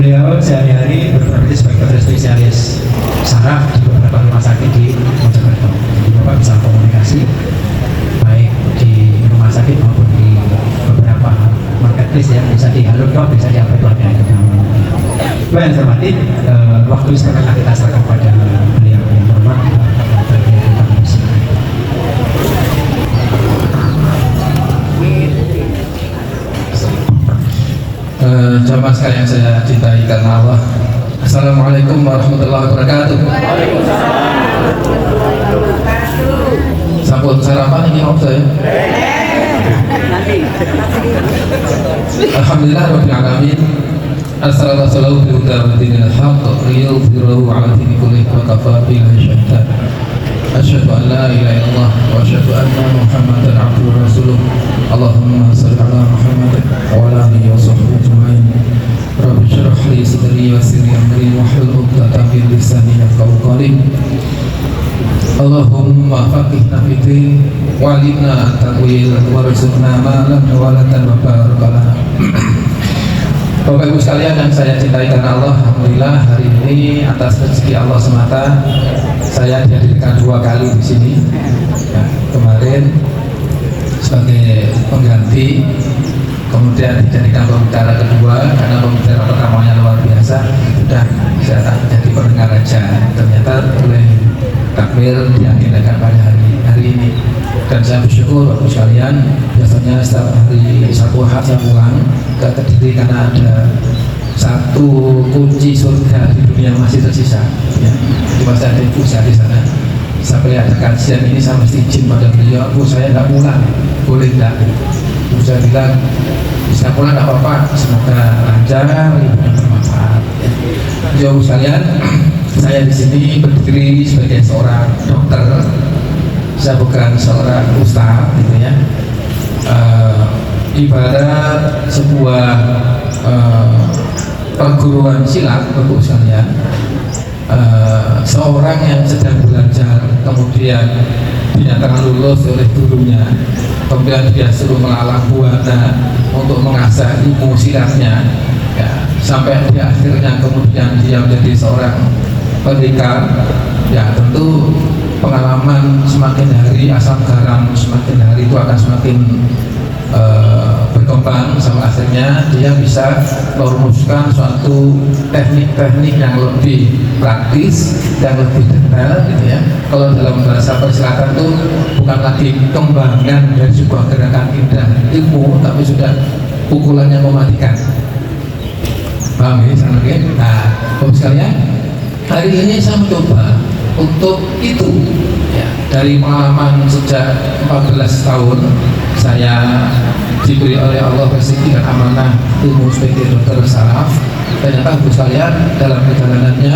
Beliau sehari-hari berprofesi sebagai dokter spesialis saraf di beberapa rumah sakit di Mojokerto. Jadi Bapak bisa komunikasi baik di rumah sakit maupun di beberapa marketplace yang bisa di halo dok, bisa di apa itu ada itu. Bapak yang hormati, waktu setengah kita serahkan pada beliau yang hormat. Jamaah sekalian saya cintai karena Allah. Assalamualaikum warahmatullahi wabarakatuh. Sampun sarapan ini apa saya? Alhamdulillah rabbil alamin. Assalamualaikum warahmatullahi wabarakatuh. Riyadhuru ala dini kulli wa kafa billahi syahida. Asyhadu an la ilaha illallah wa asyhadu anna Muhammadan abduhu wa rasuluh. Allahumma shalli ala Muhammad wa ala alihi wa sahbihi ajma'in. Rabbi shrah li sadri wa yassir li amri wahlul 'uqdatam min lisani yafqahu qawli. Allahumma faqihna fid din wa 'allimna at-ta'wil warzuqna ma lam nawalatan wa barik lana. Bapak Ibu sekalian yang saya cintai karena Allah, alhamdulillah hari ini atas rezeki Allah semata saya dihadirkan 2 kali di sini. Ya, kemarin sebagai pengganti, kemudian dijadikan pembicara kedua karena pembicara pertamanya luar biasa, sudah bisa jadi pendengar aja. Ternyata oleh takmir diagendakan pada hari ini, dan saya bersyukur Bapak sekalian. Biasanya setiap hari Sabtu Ahad saya pulang ke Kediri karena ada 1 kunci surga di dunia masih tersisa. Ya, cuma saya ada ibu saya di sana. Sampai ada kajian ini saya mesti izin pada beliau, Bu saya nggak pulang, boleh nggak? Bu saya bilang bisa pulang nggak apa-apa, semoga lancar, ibunya bermanfaat. Ya, Bu sekalian, saya di sini berdiri sebagai seorang dokter. Saya bukan seorang ustaz, gitu ya. Ibarat sebuah perguruan silat, Bapak sekalian. Seorang yang sedang belajar kemudian dinyatakan lulus oleh gurunya, kemudian dia suruh melalang buana untuk mengasah ilmu silatnya, ya, sampai di akhirnya kemudian dia menjadi seorang pendekar. Ya tentu pengalaman semakin hari, asam garam semakin hari itu akan semakin berkembang, sampai akhirnya dia bisa merumuskan suatu teknik-teknik yang lebih praktis dan lebih detail, gitu ya. Kalau dalam bahasa persilatan itu bukan lagi kembangan dari sebuah gerakan indah ilmu, tapi sudah pukulannya mematikan. Paham ya? Nah, Bapak sekalian, hari ini saya mencoba untuk itu, ya, dari pengalaman sejak 14 tahun saya diberi oleh Allah rezeki dan amanah ilmu sebagai dokter saraf. Ternyata Bapak sekalian, dalam perjalanannya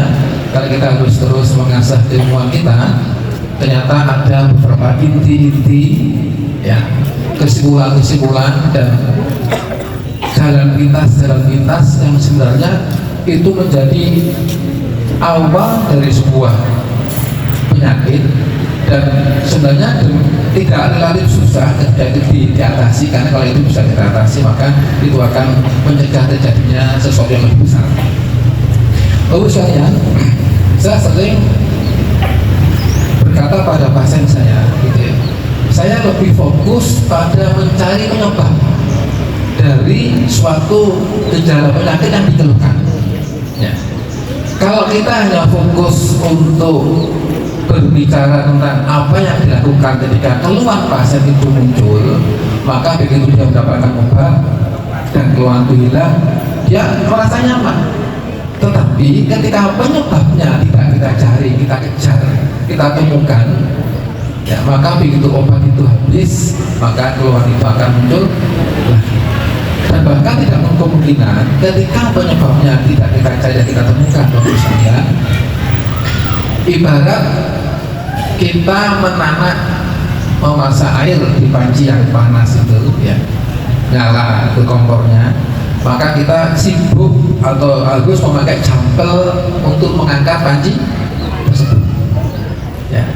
kalau kita harus terus mengasah ilmuwan kita, ternyata ada beberapa inti-inti, ya, kesimpulan-kesimpulan dan jalan pintas yang sebenarnya itu menjadi awal dari sebuah penyakit, dan sebenarnya tidak relatif susah ketika itu diatasi, karena kalau itu bisa diatasi maka itu akan mencegah terjadinya sesuatu yang lebih besar. Bapak sekalian, saya sering berkata pada pasien saya, gitu ya, saya lebih fokus pada mencari penyebab dari suatu gejala penyakit yang dikeluhkan. Ya. Kalau kita hanya fokus untuk berbicara tentang apa yang dilakukan ketika keluhan pasien itu muncul, maka begitu dia mendapatkan obat dan keluhan itu hilang, dia merasa nyaman. Tetapi ketika penyebabnya tidak kita cari, kita kejar, kita temukan, ya, maka begitu obat itu habis, maka keluhan itu akan muncul lagi. Dan bahkan tidak kemungkinan ketika penyebabnya tidak kita cari dan kita temukan, Bapak sekalian, ibarat kita menanak memasak air di panci yang panas itu, ya, nyala ke kompornya, maka kita sibuk atau harus memakai jampel untuk mengangkat panci tersebut, ya.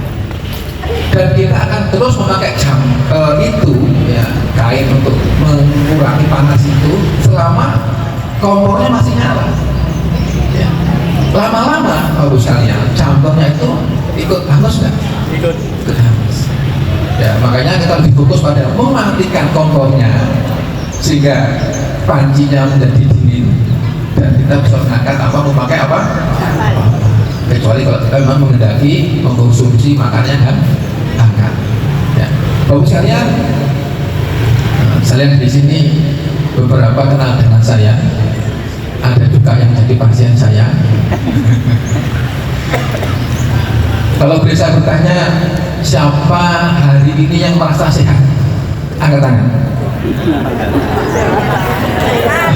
Dan kita akan terus memakai jampel itu, ya, kain untuk mengurangi panas itu selama kompornya masih nyala. lama-lama Bapak sekalian contohnya itu ikut hangus nggak? Ikut hangus. Ya, makanya kita lebih fokus pada mematikan kompornya sehingga pancinya menjadi dingin dan kita bisa mengangkat apa, memakai apa? Kecuali kalau kita memang menghendaki mengkonsumsi makannya dan angkat. Ya. Bapak sekalian, saya lihat di sini beberapa kenal dengan saya, ada juga yang jadi pasien saya. Kalau bisa bertanya, siapa hari ini yang merasa sehat? Angkat tangan.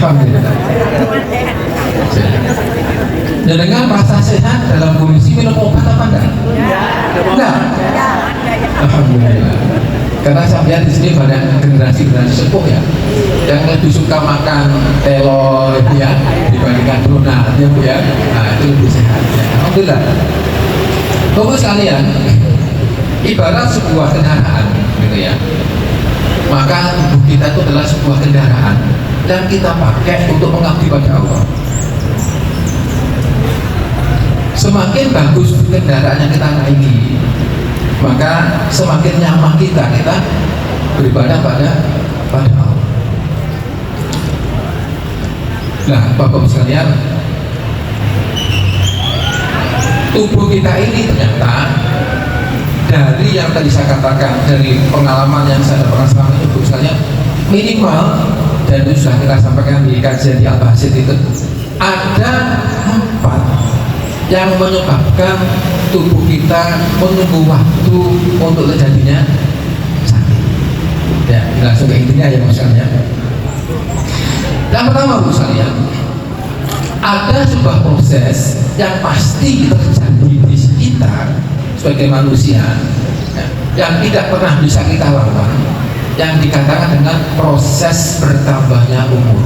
Alhamdulillah. Dan dengan merasa sehat dalam kondisi minum obat apa enggak? Enggak. Alhamdulillah. Karena saya lihat di sini banyak generasi sepuh ya, yang lebih suka makan telo ya dibandingkan donat ya Bu ya. Nah, itu lebih sehat. Ya. Alhamdulillah. Bapak sekalian, ibarat sebuah kendaraan gitu ya. Maka tubuh kita itu adalah sebuah kendaraan yang kita pakai untuk mengabdi pada Allah. Semakin bagus kendaraan yang kita naiki, maka semakin nyaman kita beribadah pada Allah. Nah, Bapak sekalian, tubuh kita ini ternyata dari yang tadi saya katakan, dari pengalaman yang saya dapatkan selama ini, Bapak sekalian, minimal, dan itu sudah kita sampaikan di kajian di Al-Basit itu, ada 4 yang menyebabkan tubuh kita menunggu waktu untuk terjadinya sakit. Ya, langsung ke intinya ya misalnya. Yang pertama Bu sekalian, ada sebuah proses yang pasti terjadi di sekitar sebagai manusia ya, yang tidak pernah bisa kita lawan, yang dikatakan dengan proses bertambahnya umur.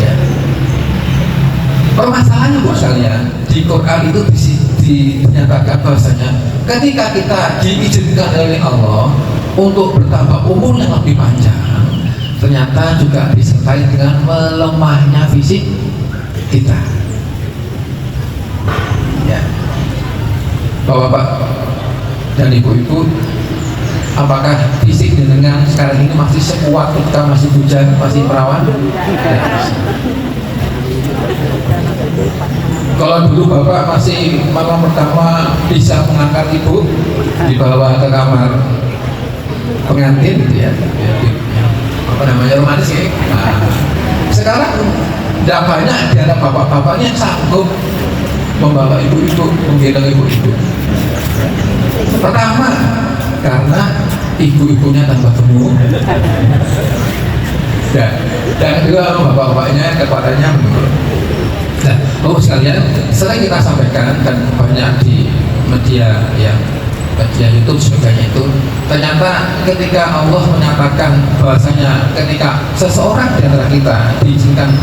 Ya. Permasalahannya Bu sekalian, di Quran itu dinyatakan bahwasanya ketika kita diizinkan oleh Allah untuk bertambah umur yang lebih panjang, ternyata juga disertai dengan melemahnya fisik kita. Ya, Bapak-bapak dan ibu-ibu, apakah fisik dengan sekarang ini masih sekuat ketika masih bujang, masih perawan? Kalau dulu Bapak masih malam pertama bisa mengangkat ibu dibawa ke kamar pengantin gitu ya, apa namanya, romantis ya. Nah, sekarang tidak banyak di antara bapak-bapaknya yang sanggup membawa ibu-ibu, menggendong ibu-ibu. Pertama, karena ibu-ibunya tambah gemuk. Dan kedua, bapak-bapaknya kepadanya menurun. Nah, Bapak sekalian, sering kita sampaikan dan banyak di media ya, media YouTube sebagainya itu, ternyata ketika Allah menyatakan bahwasanya ketika seseorang di antara kita diizinkan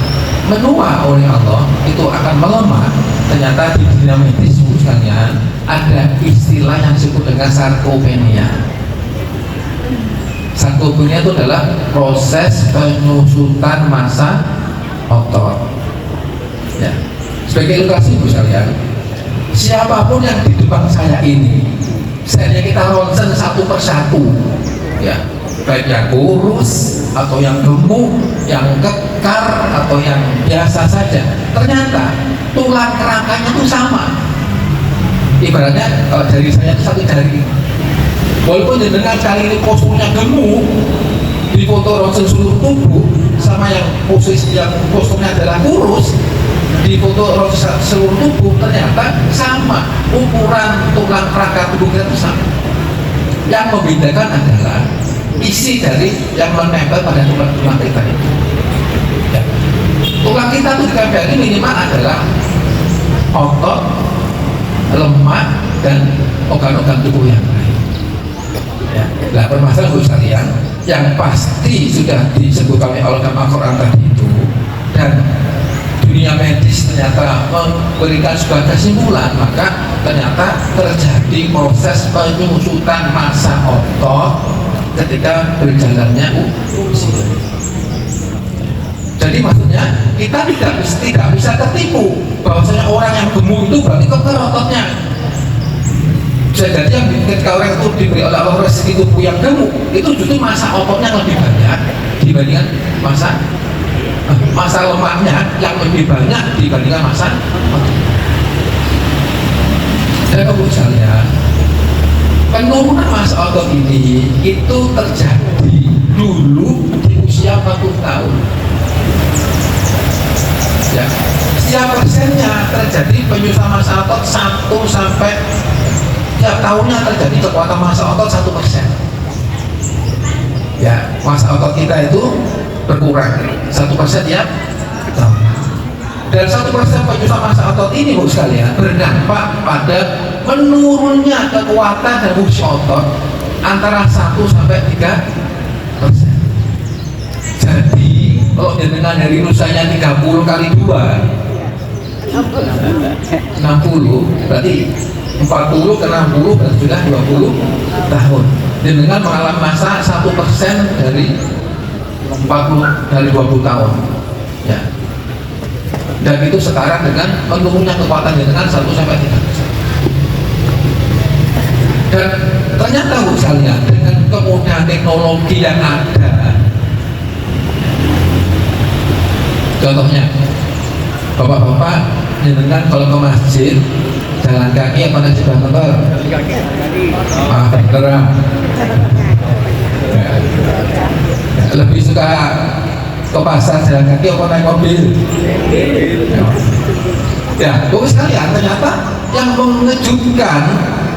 menua oleh Allah itu akan melemah, ternyata di dunia medis sekalian ada istilah yang disebut dengan sarkopenia. Sarkopenia itu adalah proses penyusutan massa otot. Ya. Sebagai ilustrasi Bu sekalian, siapapun yang di depan saya ini, seandainya kita ronsen satu persatu, ya, baik yang kurus atau yang gemuk, yang kekar atau yang biasa saja, ternyata tulang kerangkanya itu sama. Ibaratnya kalau jari saya itu satu jari, walaupun dengan kali ini posturnya gemuk, di foto ronsen seluruh tubuh, sama yang posisi yang posturnya adalah kurus, di foto ronsen seluruh tubuh ternyata sama, ukuran tulang kerangka tubuh kita itu sama. Yang membedakan adalah isi dari yang menempel pada tulang kita itu. Ya. Tulang kita itu dikandani minimal adalah otot, lemak, dan organ-organ tubuh yang lain. Ya. Nah, permasalahan Bu sekalian, yang pasti sudah disebutkan oleh Allah dalam Al-Quran tadi itu, dan dunia medis ternyata memberikan sebuah kesimpulan, maka ternyata terjadi proses penyusutan massa otot ketika berjalannya usia. Jadi maksudnya kita tidak bisa tertipu bahwasanya orang yang gemuk itu berarti keker ototnya. Bisa jadi yang ketika orang itu diberi oleh Allah rezeki tubuh yang gemuk, itu justru masa ototnya lebih banyak dibandingkan masa lemaknya yang lebih banyak dibandingkan masa otot. Dan kemudian penurunan masa otot ini itu terjadi dulu di usia 40 tahun. Ya, setiap persennya terjadi penyusutan masa otot 1 sampai tiap tahunnya terjadi kekuatan masa otot 1%. Ya, masa otot kita itu berkurang 1% tiap tahun. Dan 1% penyusutan masa otot ini, Bu sekalian, berdampak pada menurunnya kekuatan dan fungsi otot antara 1 sampai 3%. Jadi kalau dengan dari rusanya 30 kali 2 60, berarti 40 ke 60 berarti sudah 20 tahun. Dan dengan mengalami masa 1% dari 20 tahun. Ya. Dan itu sekarang dengan menurunnya kekuatan dengan 1 sampai 3%. Dan ternyata misalnya dengan kemudahan teknologi yang ada, contohnya bapak-bapak jenengan kalau ke masjid jalan kaki apa naik sepeda motor? Beneran. Lebih suka ke pasar jalan kaki apa naik mobil? Ya, bagus sekalian. Ternyata yang mengejutkan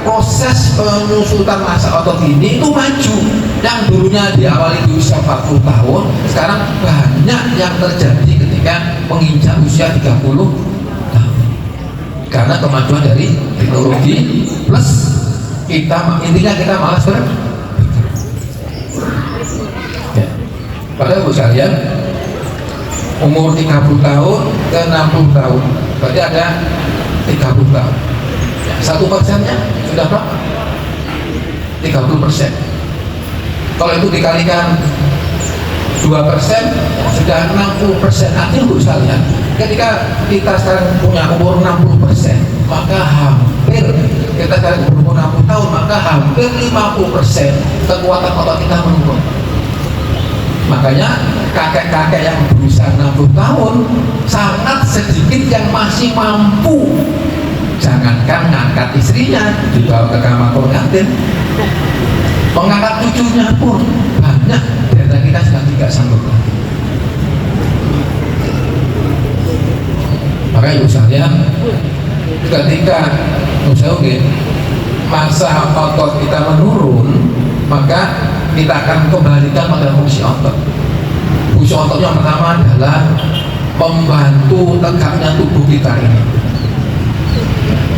proses penyusutan masa otot ini itu maju. Yang dulunya diawali di usia 40 tahun, sekarang banyak yang terjadi ketika menginjak usia 30 tahun. Karena kemajuan dari teknologi plus intinya kita malas ya. Padahal Bu sekalian, umur 30 tahun ke 60 tahun berarti ada 30 tahun. 1%-nya sudah berapa? 30%. Kalau itu dikalikan 2% sudah 60%. Artinya Bu sekalian, ketika kita sekarang punya umur 60%, maka hampir kita sekarang berumur 60 tahun, maka hampir 50% kekuatan otot kita menurun. Makanya kakek-kakek yang berusia 60 tahun sangat sedikit yang masih mampu, jangankan ngangkat istrinya dibawa ke kamar pengantin, mengangkat cucunya pun banyak dari kita sudah tidak sanggup lagi. Maka ibu sekalian, ketika masa otot kita menurun, maka kita akan kembalikan pada fungsi otot. Fungsi otot yang pertama adalah membantu tegaknya tubuh kita ini.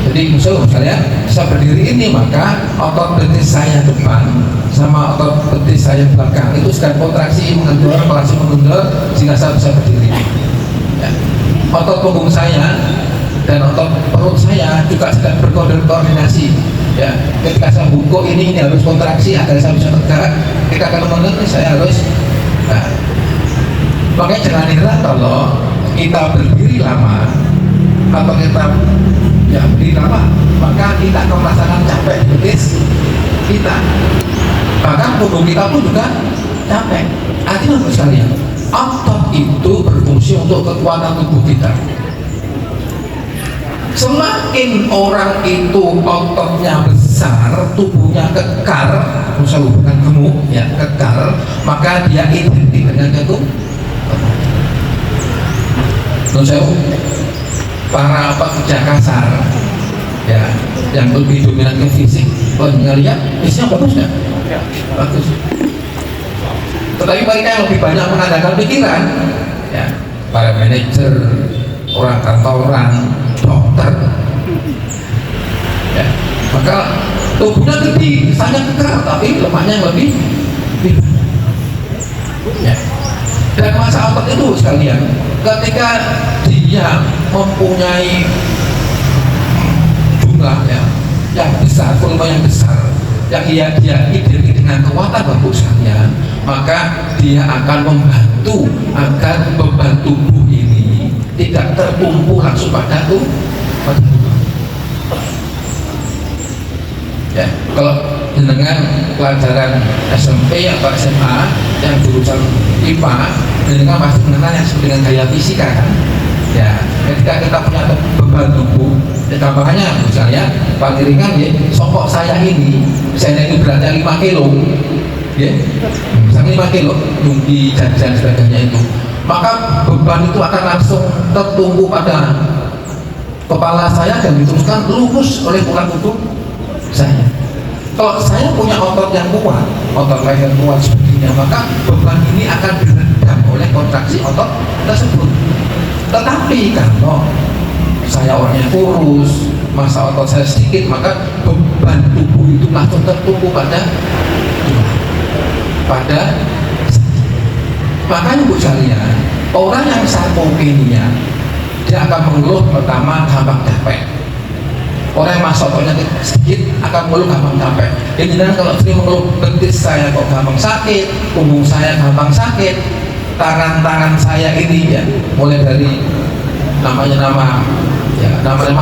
Jadi misalnya saya berdiri ini, maka otot betis saya depan sama otot betis saya belakang itu sedang kontraksi mengendur sehingga saya bisa berdiri. Ya. Otot punggung saya dan otot perut saya juga sedang berkoordinasi. Ya, ketika saya bungkuk ini harus kontraksi agar saya bisa tegak. Ketika akan mengendur saya harus. Nah, makanya jangan heran kalau kita berdiri lama atau kita berdiri lama, maka kita akan merasakan capek di betis kita. Bahkan punggung kita pun juga capek. Artinya apa sekalian? Otot itu berfungsi untuk kekuatan tubuh kita. Semakin orang itu ototnya besar, tubuhnya kekar, misalnya bukan gemuk, ya kekar, maka dia identik dengan ketuk. Para pekerja kasar, ya, yang lebih dominan ke fisik, kalau ngelihat fisiknya bagus nggak? Bagus. Tetapi mereka yang lebih banyak mengandalkan pikiran, ya, para manajer, orang kantoran, dokter, ya, maka tubuhnya gede, misalnya kekar, tapi lemaknya yang lebih ya. Dan masa otot itu sekalian, ketika dia mempunyai jumlah yang besar, volume yang besar, yang dia identik dengan kekuatan bahu sekalian, maka dia akan membantu agar beban tubuh ini tidak tertumpu langsung pada tulang. Ya, kalau dengan pelajaran SMP atau SMA yang jurusan IPA, dengan pasti mengenal yang disebut dengan gaya fisika kan. Ya, ketika kita punya beban tubuh, ya gambarannya misalnya paling ringan ya, sokok saya ini beratnya 5 kilo, ya, misalnya 5 kilo, lumpi, jajan sebagainya itu, maka beban itu akan langsung tertumpu pada kepala saya dan diteruskan lurus oleh tulang tubuh saya. Kalau saya punya otot yang kuat, otot leher kuat sebagainya, maka beban ini akan diredam oleh kontraksi otot tersebut. Tetapi kalau saya orangnya kurus, masa otot saya sedikit, maka beban tubuh itu langsung tertumpu pada makanya Bu sekalian, orang yang sarkopenia dia akan mengeluh pertama gampang capek. Orang yang masa ototnya sedikit akan mengeluh gampang capek. Jadi kalau sering mengeluh betis saya kok gampang sakit, punggung saya gampang sakit, tangan saya ini ya, mulai dari nama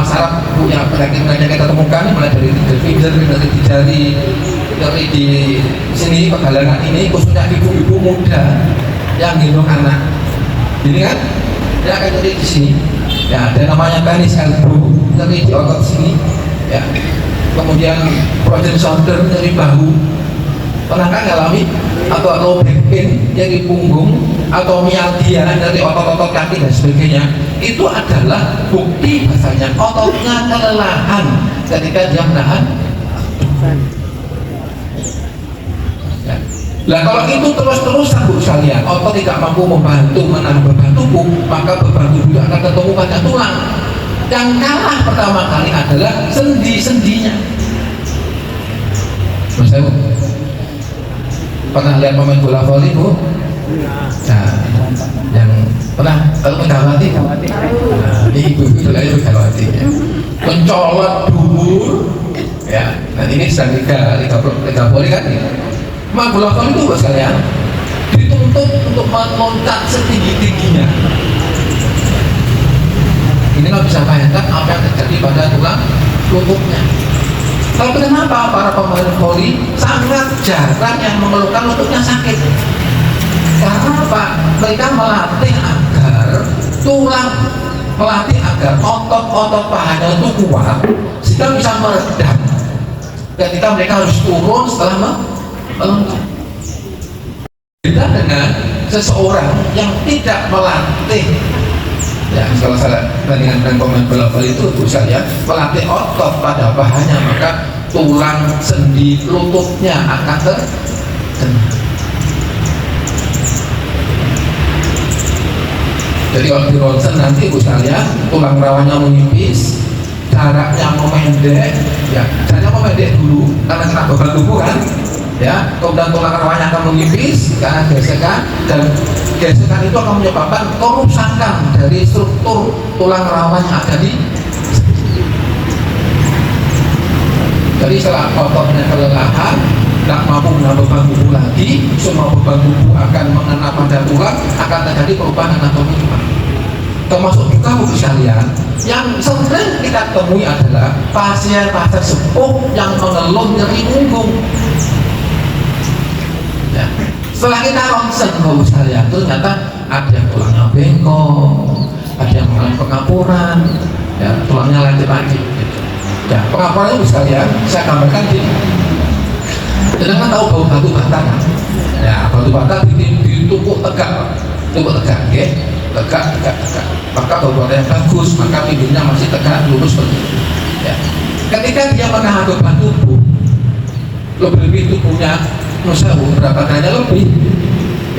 saraf Bu yang penyakit kita temukan, mulai dari finger, dari jari, dari di sini pergelangan ini, khususnya ibu-ibu muda yang gendong anak ini kan ya akan jadi di sini ya, ada namanya penis elbow dari di otot sini ya, kemudian frozen shoulder dari bahu. Pernah kan ngalami atau low back pain yang di punggung atau mialgia dari otot-otot kaki dan sebagainya, itu adalah bukti bahasanya ototnya kelelahan ketika dia menahan. Ya. Nah kalau itu terus-terusan Bu sekalian, otot tidak mampu membantu menahan beban tubuh, maka beban tubuh itu akan ketemu pada tulang. Yang kalah pertama kali adalah sendi-sendinya. Mas Ewo, pernah lihat pemain bola voli Bu? Nah, yang pernah kalau Megawati, ini ibu-ibu itu lagi Megawati ya. Mencolot dhuwur ya, nah ini sedang liga voli kan ya. Pemain bola voli itu buat sekalian dituntut untuk meloncat setinggi-tingginya. Ini nggak bisa bayangkan apa yang terjadi pada tulang lututnya. Tapi kenapa para pemain voli sangat jarang yang mengeluhkan lututnya sakit? Karena apa? Mereka melatih agar otot-otot pahanya itu kuat sehingga bisa meredam ketika mereka harus turun setelah meloncat. Beda dengan seseorang yang tidak melatih, ya kalau saya bandingkan dengan pemain bola voli itu bisa ya, melatih otot pada pahanya, maka tulang sendi lututnya akan terkena. Jadi kalau di ronsen nanti Bu sekalian, tulang rawannya menipis, jaraknya memendek, ya jaraknya memendek dulu karena kena beban tubuh kan, ya kemudian tulang rawannya akan menipis karena gesekan, dan gesekan itu akan menyebabkan kerusakan dari struktur tulang rawan yang ada di. Jadi setelah ototnya kelelahan, tidak mampu menahan beban tubuh lagi, semua beban tubuh akan mengena pada tulang, akan terjadi perubahan anatomi tulang. Termasuk juga Bu sekalian, yang sering kita temui adalah pasien-pasien sepuh yang mengeluh nyeri punggung. Ya. Setelah kita ronsen Bu sekalian, ternyata ada yang tulangnya bengkok, ada yang mengalami pengapuran, ya tulangnya lancip-lancip. Ya, pengapuran itu sekalian saya gambarkan gini. Jangan tahu batu bata kan? Ya, batu bata ditumpuk tegak, ya, tegak. Maka batu bata yang bagus, maka pinggirnya masih tegak, lurus seperti itu. Ya. Ketika dia menahan beban tubuh, lebih tubuhnya berapa kali lebih,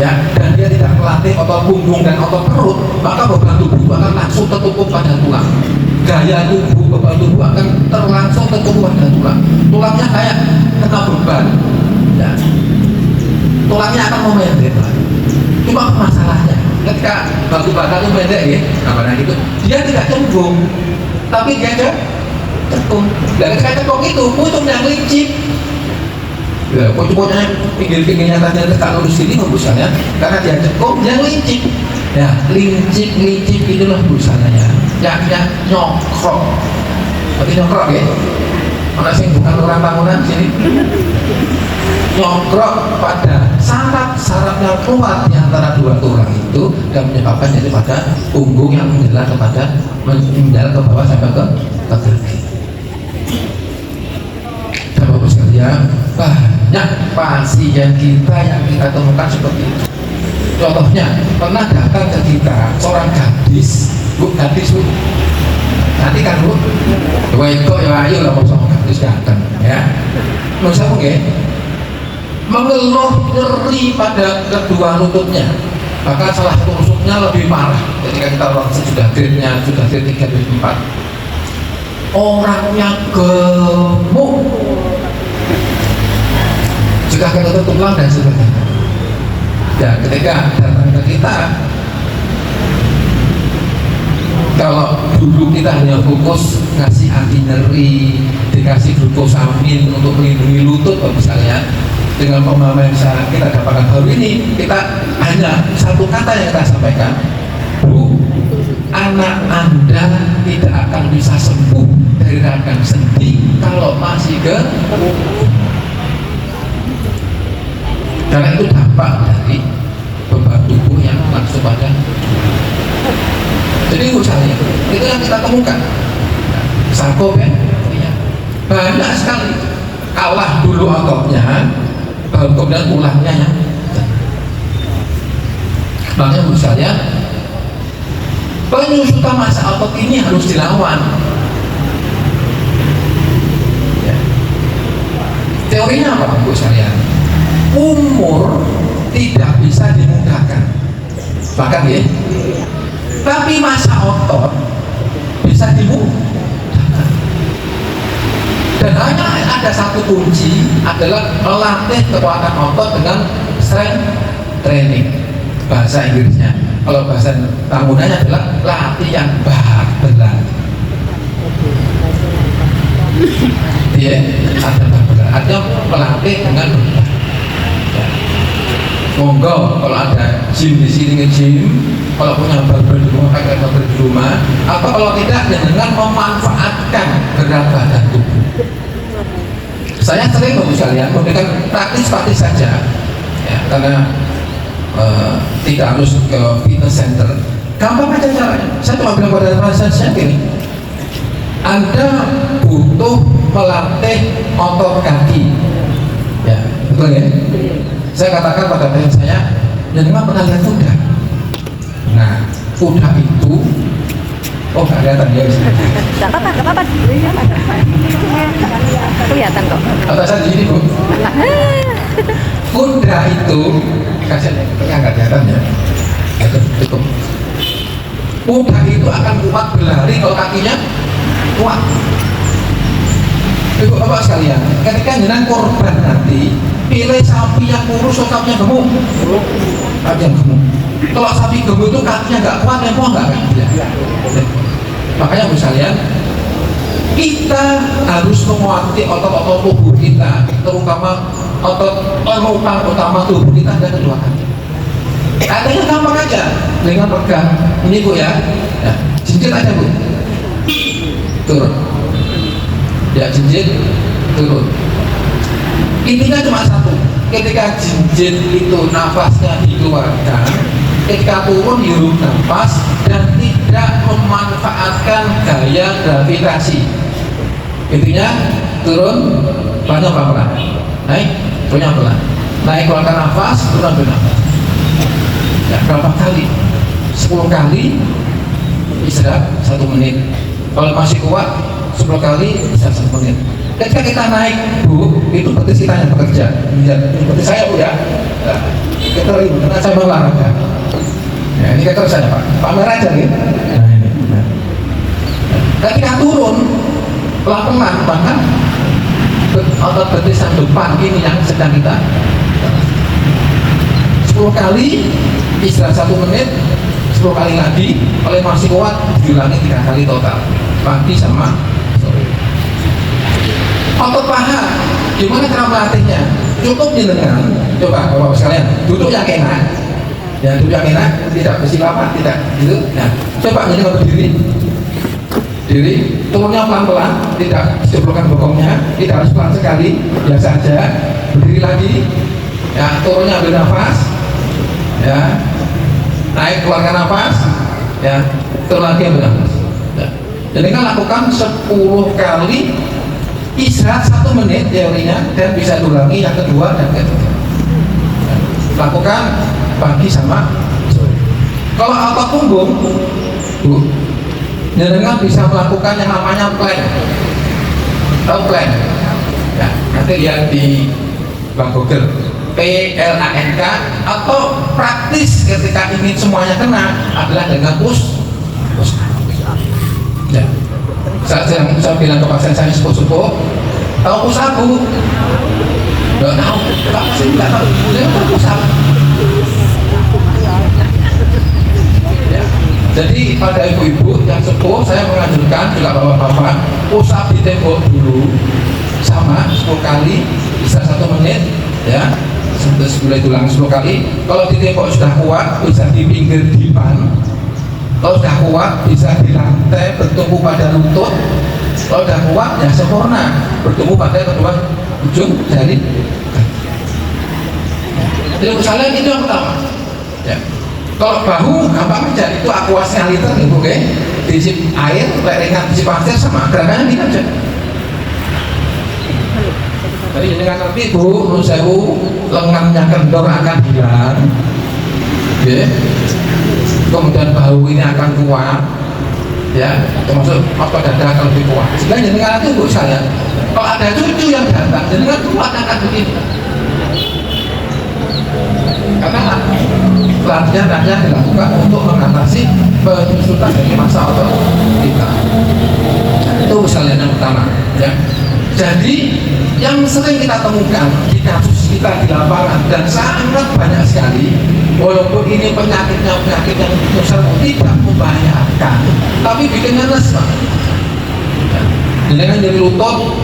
ya, dan dia tidak melatih otot punggung dan otot perut, maka beban tubuh akan langsung tertumpuk pada tulang. Gaya tubuh, beban tubuh akan langsung tertumpuk pada tulang. Tulangnya kayak kena beban, ya. Tulangnya akan memendek. Cuma masalahnya ketika batu bata itu pendek ya, namanya gitu, dia tidak cembung, tapi dia cekung. Dan ketika cekung itu pucuk yang licin. Ya, pucuk-pucuknya pinggir-pinggirnya tadi tegak lurus ini membusanya karena dia cekung, dia licin. Ya, lincip itulah busanya. Yang nyokrok. Berarti nyokrok ya? Mana sih bukan orang bangunan sini? Nyokrok pada syarat-syaratnya keluar di antara dua tulang itu dan menyebabkan jadi pada punggung yang menjalar ke bawah sampai ke kaki. Dan Bapak sekalian, banyak pasien kita yang kita temukan seperti itu. Contohnya, pernah datang ke kita seorang gadis, bu, nanti kan bu, kok ya ayo lah sama gadis datang, ya, masa mungkin mengeluh nyeri pada kedua lututnya, bahkan salah satu rusuknya lebih parah. Ketika kita lakukan sudah grade-nya sudah grade 3, grade 4, orangnya gemuk, juga ketutup tulang dan sebagainya. Ya, ketika datang ke kita, kalau dulu kita hanya fokus ngasih anti nyeri, dikasih glukosamin untuk melindungi lutut misalnya, dengan pemahaman yang kita dapatkan hari ini, kita hanya satu kata yang kita sampaikan, Bu, anak Anda tidak akan bisa sembuh dari radang sendi kalau masih ke, karena itu dampak dari beban tubuh yang langsung pada. Jadi misalnya itu yang kita temukan sarkop ya, banyak sekali kalah dulu ototnya, kemudian ulangnya ya. Makanya misalnya penyusutan masa otot ini harus dilawan. Ya. Teorinya apa Bu sekalian? Umur tidak bisa dimudahkan, bahkan ya, tapi masa otot bisa dimudahkan. Dan hanya ada satu kunci adalah melatih kekuatan otot dengan strength training, bahasa Inggrisnya. Kalau bahasa bangunannya adalah latihan berat. Dia ada berat, artinya melatih dengan berat. Monggo kalau ada gym di sini nge-gym, kalau punya barbel di rumah pakai barbel di rumah, atau kalau tidak dengan memanfaatkan berat badan tubuh. Saya sering misalnya memberikan praktis saja, ya, karena tidak harus ke fitness center. Gampang aja caranya. Saya cuma bilang pada pasien gini, Anda butuh melatih otot kaki, ya betul ya. Saya katakan pada klien saya, jangan pernah lihat kuda. Nah, kuda itu, oh nggak kelihatan dia bisa. Nggak apa-apa. Kelihatan kok. Atasan di sini Bu. Kuda itu, kasih nggak kelihatan ya. Cukup. Kuda itu akan kuat berlari kalau kakinya kuat. Ibu bapak sekalian, ketika jenengan korban nanti pilih sapi yang kurus atau sapi yang gemuk? Sapi yang gemuk. Kalau sapi gemuk itu kakinya nggak kuat, tempo nggak kan? Ya. Makanya Bu sekalian, kita harus menguatkan otot-otot tubuh kita, terutama otot penopang utama tubuh kita ada kedua kaki. Artinya gampang aja, dengan pegang ini Bu ya, jinjit aja Bu, turun. Ya jinjit turun. Intinya cuma satu, ketika jinjit itu nafasnya dikeluarkan, ketika turun hirup nafas dan tidak memanfaatkan gaya gravitasi. Intinya turun, pelan-pelan, naik, pelan-pelan, naik keluarkan nafas, turun nafas. Ya, berapa kali? 10 kali istirahat 1 menit. Kalau masih kuat 10 kali bisa 1 menit. Ketika kita naik Bu, itu berarti kita yang bekerja. Seperti saya Bu ya. Nah, kita ribut karena saya olahraga. Ya, ini ketor saya Pak. Pamer aja gitu. Nah ini. Ketika turun pelan-pelan, bahkan otot betis yang depan ini yang sedang kita 10 kali istirahat 1 menit, 10 kali lagi. Kalau masih kuat diulangi 3 kali total, pagi sama sore. Otot paha, gimana cara melatihnya? Cukup jenengan, coba bapak sekalian, duduk yang enak, yang duduk yang enak, tidak bersilapan, tidak gitu. Nah, coba jadi berdiri, diri, turunnya pelan-pelan, tidak dijeblokkan bokongnya, tidak harus pelan sekali, biasa aja. Berdiri lagi, ya turunnya ambil nafas, ya naik keluarkan nafas, ya turun lagi ambil nafas. Ya. Jadi kan lakukan 10 kali, istirahat 1 menit teorinya, dan bisa diulangi yang kedua dan ketiga. Lakukan pagi sama sore. Kalau otot punggung, Bu, jenengan bisa melakukan yang namanya plank. Tahu plank? Ya, nanti lihat di Bang Google, PLANK, atau praktis ketika ingin semuanya kena adalah dengan push. Ya. Saya bilang ke pasien saya sepuh-sepuh, tahu push up, Bu? Nggak tahu, kenapa sih nggak tahu? Dia push up. Ya. Jadi pada ibu-ibu yang sepuh, saya menganjurkan juga bapak-bapak push up di tembok dulu, sama 10 kali, bisa 1 menit, ya. Terus boleh ulang 10 kali. Kalau di tembok sudah kuat, bisa di pinggir dipan. Kalau sudah kuat, bisa di lantai bertumpu pada lutut. Kalau sudah kuat, ya sempurna, bertumpu pada kedua ujung jari. Jadi misalnya itu yang pertama. Ya. Kalau bahu gampang aja, itu akuasnya liter, oke? Diisi air, ringan diisi pasir, sama gerakannya ini aja. Jadi dengan ngerti, Bu, menurut saya, lengannya kendor akan hilang, oke? Kemudian bahu ini akan kuat, ya, termasuk otot dada akan lebih kuat. Sehingga jenengan itu, Bu, saya, kalau ada cucu yang datang, jenengan kuat akan begini. Karena latihan dilakukan untuk mengatasi penyusutan dari masa otot kita. Itu misalnya yang pertama, ya. Jadi yang sering kita temukan di kasus kita di lapangan dan sangat banyak sekali, walaupun ini penyakitnya penyakit yang tidak membahayakan, tapi bikin ngenes, Pak. Jangan nyeri lutut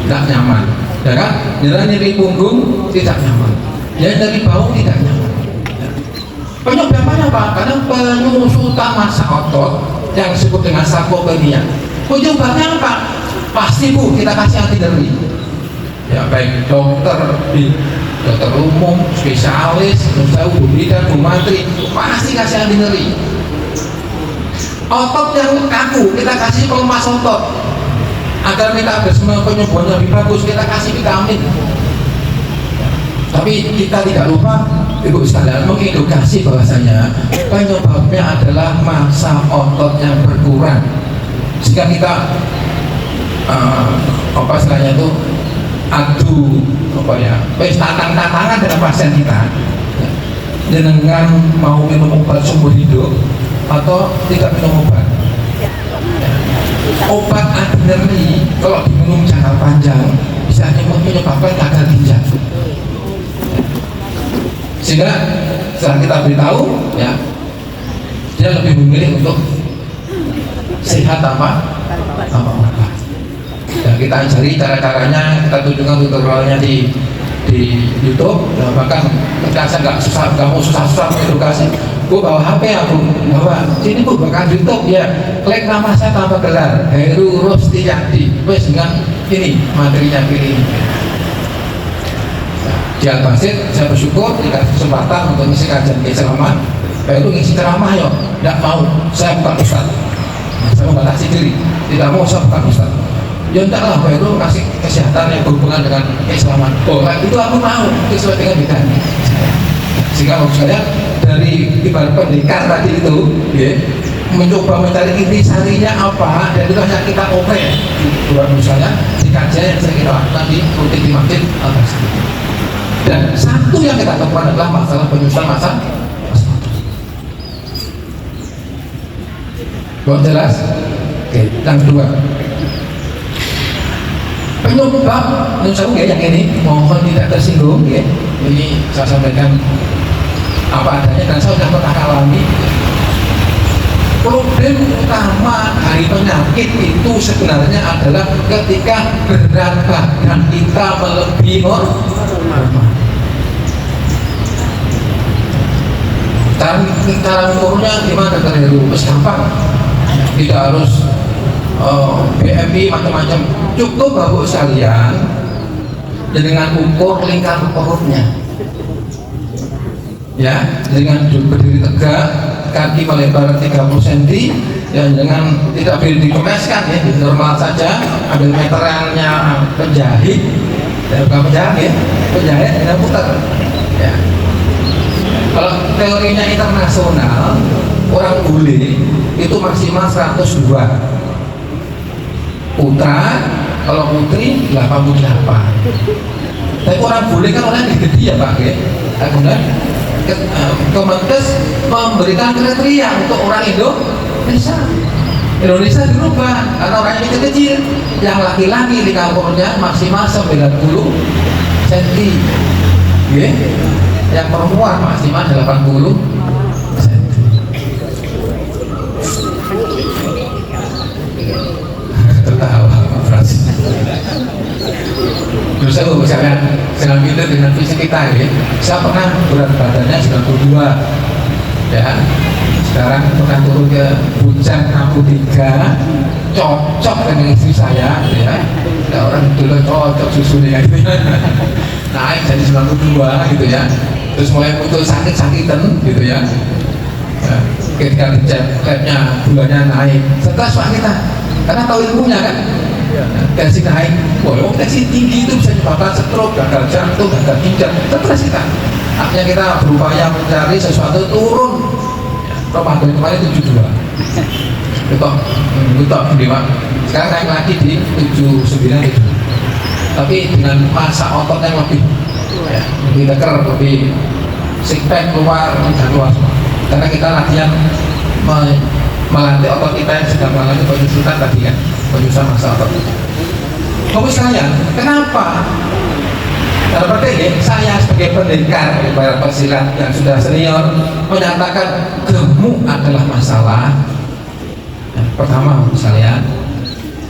tidak nyaman, ya kan? Jangan nyeri punggung tidak nyaman, ya dari bau tidak nyaman. Penyebabnya apa? Karena penyusutan massa otot yang disebut dengan sarkopenia. Penyebabnya apa? Pasti, Bu, kita kasih anti nyeri. Ya baik dokter umum, spesialis, Bu Bidan, Bu Mantri, pasti kasih anti nyeri. Otot yang kaku, kita kasih pelemas otot. Agar metabolisme penyembuhannya lebih bagus, kita kasih vitamin. Tapi kita tidak lupa, Ibu sekalian, mengedukasi bahwasanya penyebabnya adalah massa otot yang berkurang, sehingga kita apa istilahnya itu adu apa ya, tantangan dengan pasien kita, dengan mau minum obat seumur hidup atau tidak minum obat. Obat anti nyeri kalau diminum jangka panjang bisa menyebabkan gagal ginjal. Sehingga setelah kita beritahu, ya, dia lebih memilih untuk sehat tanpa obat. Dan kita ajari cara-caranya, kita tunjukkan tutorialnya di YouTube. Dan bahkan kita nggak mau susah-susah mengedukasi. Bu, bawa HP ya, Bu, bawa sini, Bu, bahkan YouTube, ya, klik nama saya tanpa gelar, Heru Rostiyadi, wes dengan ini materinya pilih. Di Al-Basit, saya bersyukur dikasih kesempatan untuk ngisi kajian ceramah. Heru ngisi ceramah, yuk, tidak mau, saya bukan ustaz. Saya membatasi diri, tidak mau, saya bukan ustaz. Ya enggak lah, Heru kasih kesehatan yang berhubungan dengan keislaman. Oh, itu aku mau, sesuai dengan bidangnya. Sehingga maksud saya dari ibarat pendekar tadi itu, ya, mencoba mencari intisarinya apa, dan itu hanya kita open buat misalnya di kajian yang saya kita lakukan di rutin di Masjid Al-Basit. Dan satu yang kita temukan adalah masalah penyusutan massa. Belum jelas? Oke, yang kedua, penyebab menurut yang ini mohon tidak tersinggung, ya. Ini saya sampaikan apa adanya dan saya sudah pernah alami. Problem utama dari penyakit itu sebenarnya adalah ketika berat badan kita melebihi normal. cara mengukurnya gimana Dr. Heru? Mas gampang, tidak harus BMI macam-macam, cukup Bapak sekalian dengan ukur lingkar perutnya, ya, dengan berdiri tegak, kaki melebar 30 cm, ya, dengan tidak boleh dikemeskan, ya, di normal saja, ambil meterannya penjahit, ya, bukan penjahit, penjahit dengan putar, ya. Kalau teorinya internasional, orang bule itu maksimal 102, putra, kalau putri 88. Tapi orang bule kan orang yang gede ya Pak, ya. Kemudian Kemenkes memberikan kriteria untuk orang Indonesia dirubah karena orang yang kecil, yang laki-laki di kampungnya maksimal 90 cm, ya. Yang perempuan maksimal 80 cm. Tertawa frase. Terus saya misalnya senang pinter dengan fisik kita, ya. Saya pernah berat badannya 92, ya. Sekarang pernah turun ke Bucang 63, cocok dengan istri saya, ya. Ada orang dulu cocok susunya, gitu. Naik jadi 92, gitu ya. Terus mulai muncul sakit-sakitan, gitu ya. Ketika dicek labnya gulanya naik, stres Pak kita, karena tahu ilmunya kan. Tensi naik, wah, tensi tinggi itu bisa menyebabkan stroke, gagal jantung, gagal ginjal, stres kita. Artinya kita berupaya mencari sesuatu turun. Ramadan kemarin 72, betul, Pak. Sekarang naik lagi di 79 itu. Tapi dengan masa otot yang lebih, ya, lebih teker, lebih six pack keluar, keluar semua. Karena kita latihan melatih otot kita yang sedang mengalami penyusutan tadi kan, penyusutan masa otot. Kamu sekalian, kenapa? Dalam penting, saya sebagai pendekar para pesilat yang sudah senior menyatakan gemuk adalah masalah. Pertama, sekalian,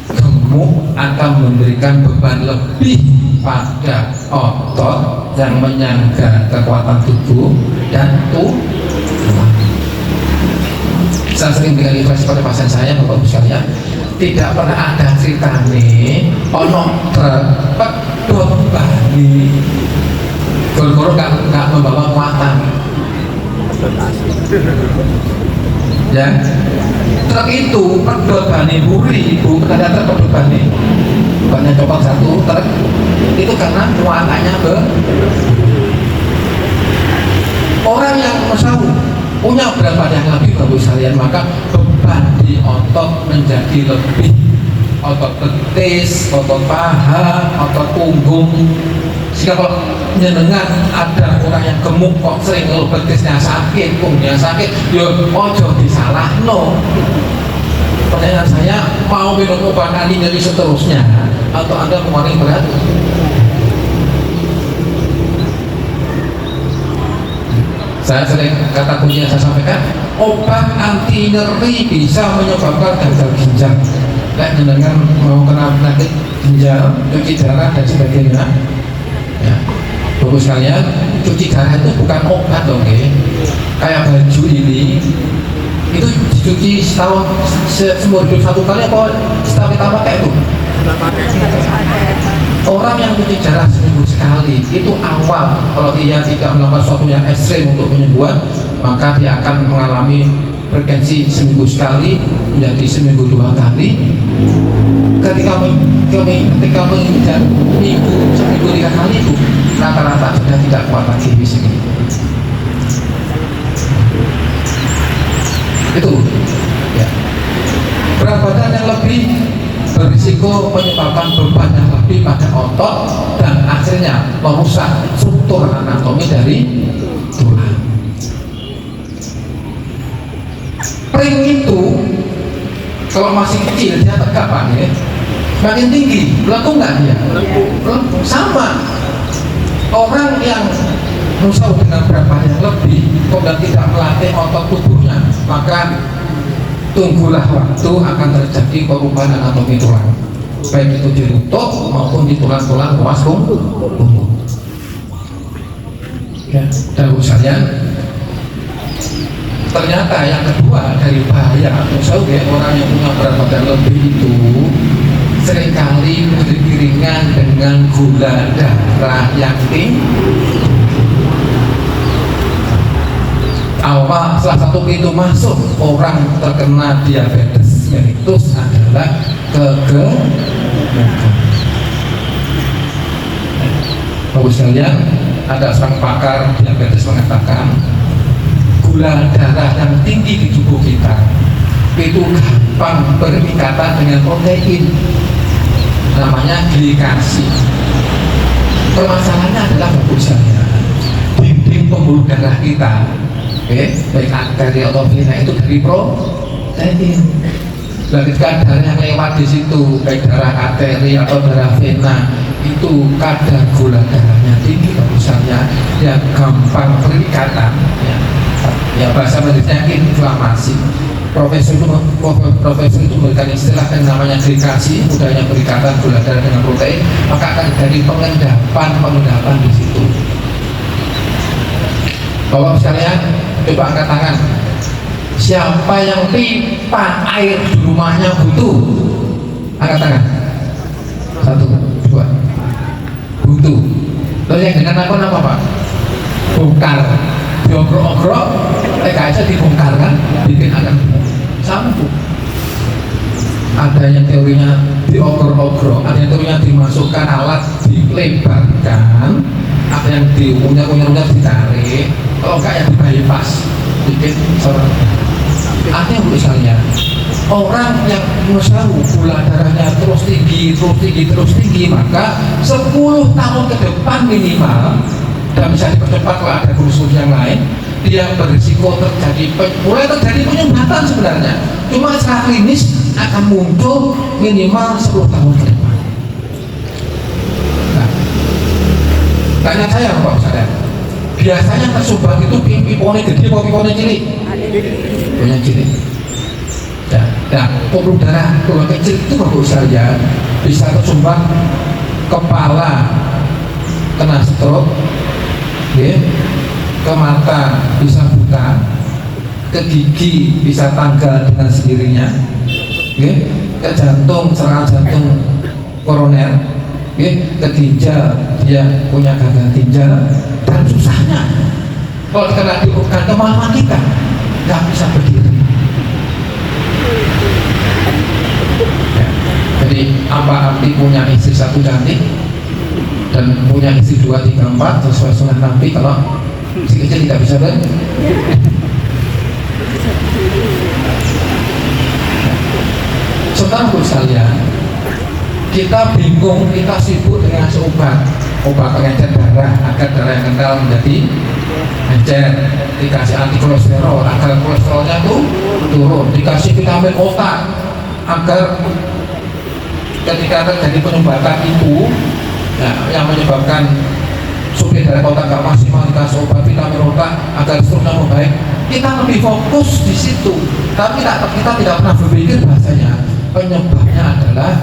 gemuk akan memberikan beban lebih pada otot yang menyangga kekuatan tubuh dan tulang. Saya sering berikan ilustrasi pada pasien saya, Bapak-Ibu sekalian, tidak pernah ada cerita nih ono truk pedot bani gor-gor nggak membawa muatan, ya. Truk itu pedot bani buri, Bu, ada truk pedot bani, banyak copot satu truk itu karena muatannya orang yang mesau punya berapa yang lebih Bapak sekalian, maka beban di otot menjadi lebih, otot betis, otot paha, otot punggung. Sehingga kalau menyenengan ada orang yang gemuk kok sering kalau betisnya sakit, punggungnya sakit, ya ojo disalahno. Pertanyaan saya, mau minum obat anti nyeri seterusnya atau Anda mengurangi berat? Saya sering kata kunci yang saya sampaikan, obat anti nyeri bisa menyebabkan gagal ginjal. Kayak dengan mau kena penyakit ginjal, cuci darah dan sebagainya. Ya, Bapak sekalian, cuci darah itu bukan obat, oke? Kayak baju ini, itu dicuci setahun seumur hidup satu kali apa setahun kita pakai itu? Orang yang cuci darah seminggu sekali itu awal, kalau dia tidak melakukan sesuatu yang ekstrim untuk penyembuhan, maka dia akan mengalami frekuensi seminggu sekali menjadi seminggu 2 kali. Ketika menginjak seminggu 3 kali itu rata-rata sudah tidak kuat lagi fisik. Itu, ya. Berat badan yang lebih berisiko menyebabkan beban yang lebih pada otot dan akhirnya merusak struktur anatomi dari tulang. Ring itu kalau masih kecil dia tegak Pak, ya. Makin tinggi, melengkung nggak dia? Melengkung. Sama. Orang yang musau dengan berat badan yang lebih, kemudian tidak melatih otot tubuhnya, maka tunggulah waktu akan terjadi perubahan anatomi tulang, baik itu di lutut maupun di tulang-tulang ruas punggung. Ya, dan sekalian, Ternyata yang kedua dari bahaya musau orang yang punya berat badan lebih itu seringkali beriringan dengan gula darah yang tinggi. Awal salah satu pintu masuk orang terkena diabetes mellitus adalah kegemukan. Bagus sekalian, ada seorang pakar diabetes mengatakan gula darah yang tinggi di tubuh kita itu gampang berikatan dengan protein, namanya glikasi. Permasalahannya adalah bagus sekalian, dinding pembuluh darah kita, baik arteri atau vena itu dari protein. Dan ketika darah yang lewat di situ, baik darah arteri atau darah vena, itu kadar gula darahnya tinggi, misalnya yang gampang berikatan, ya bahasa medisnya inflamasi. Profesor itu memberikan istilah yang namanya glikasi, mudahnya berikatan gula darah dengan protein, maka akan terjadi pengendapan di situ. Bapak sekalian, coba angkat tangan. Siapa yang pipa air di rumahnya butuh? Angkat tangan. 1, 2. Butuh. Lalu yang dengan apa Pak? Bongkar. Diogrok-ogrok, aja dibongkar kan? Bikin akan sambung. Ada yang teorinya diogrok-ogrok, ada yang teorinya dimasukkan alat, dilebarkan, ada yang diunyah-unyah ditarik, kalau enggak ya di-bypass, bikin seorang. Artinya menurut saya, orang yang mesau gula darahnya terus tinggi, maka 10 tahun ke depan minimal, dan bisa dipercepat kalau ada kursus yang lain, dia berisiko mulai terjadi penyumbatan sebenarnya. Cuma secara klinis akan muncul minimal 10 tahun ke depan. Nah, tanya saya Bapak sadar, biasanya tersumbat itu piponnya gede atau piponnya cilik? Piponnya cilik. Nah, pembuluh darah keluarga kecil itu bagus saja bisa tersumbat kepala kena stroke, ke mata bisa buta, ke gigi bisa tanggal dengan sendirinya, ke jantung serangan jantung koroner, ke ginjal dia punya gagal ginjal. Dan susahnya kalau kena diurutkan kemalaman kita nggak bisa berdiri. Jadi apa arti punya istri satu cantik dan punya istri 2, 3, 4 sesuai sunnah Nabi kalau si kecil tidak bisa berdiri? Sebentar sekalian, kita bingung, kita sibuk dengan obat pengencer darah agar darah yang kental menjadi encer, dikasih anti kolesterol agar kolesterolnya itu turun, dikasih vitamin otak agar ketika terjadi penyumbatan itu yang menyebabkan suplai darah otak nggak maksimal, dikasih obat vitamin otak agar strukturnya membaik. Kita lebih fokus di situ, tapi kita tidak pernah berpikir bahasanya penyebabnya adalah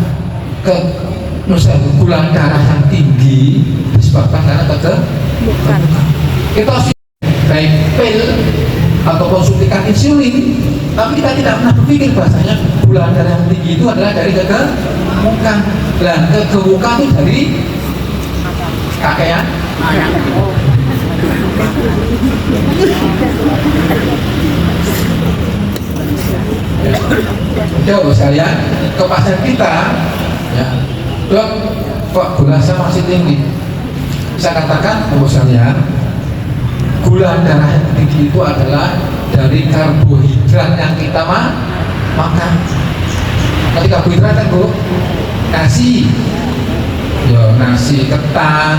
gula darah yang tinggi disebabkan karena kegemukan. Kita baik pil ataupun suntikan insulin, tapi kita tidak pernah berpikir bahasanya gula darah yang tinggi itu adalah dari kegemukan. Dan kegemukan itu dari kakean. Coba sekalian ke pasien kita, ya, dok, kok gula saya masih tinggi? Saya katakan, Bapak sekalian, gula darah yang tinggi itu adalah dari karbohidrat yang kita makan. Nanti karbohidrat kan Bu, nasi, nasi ketan,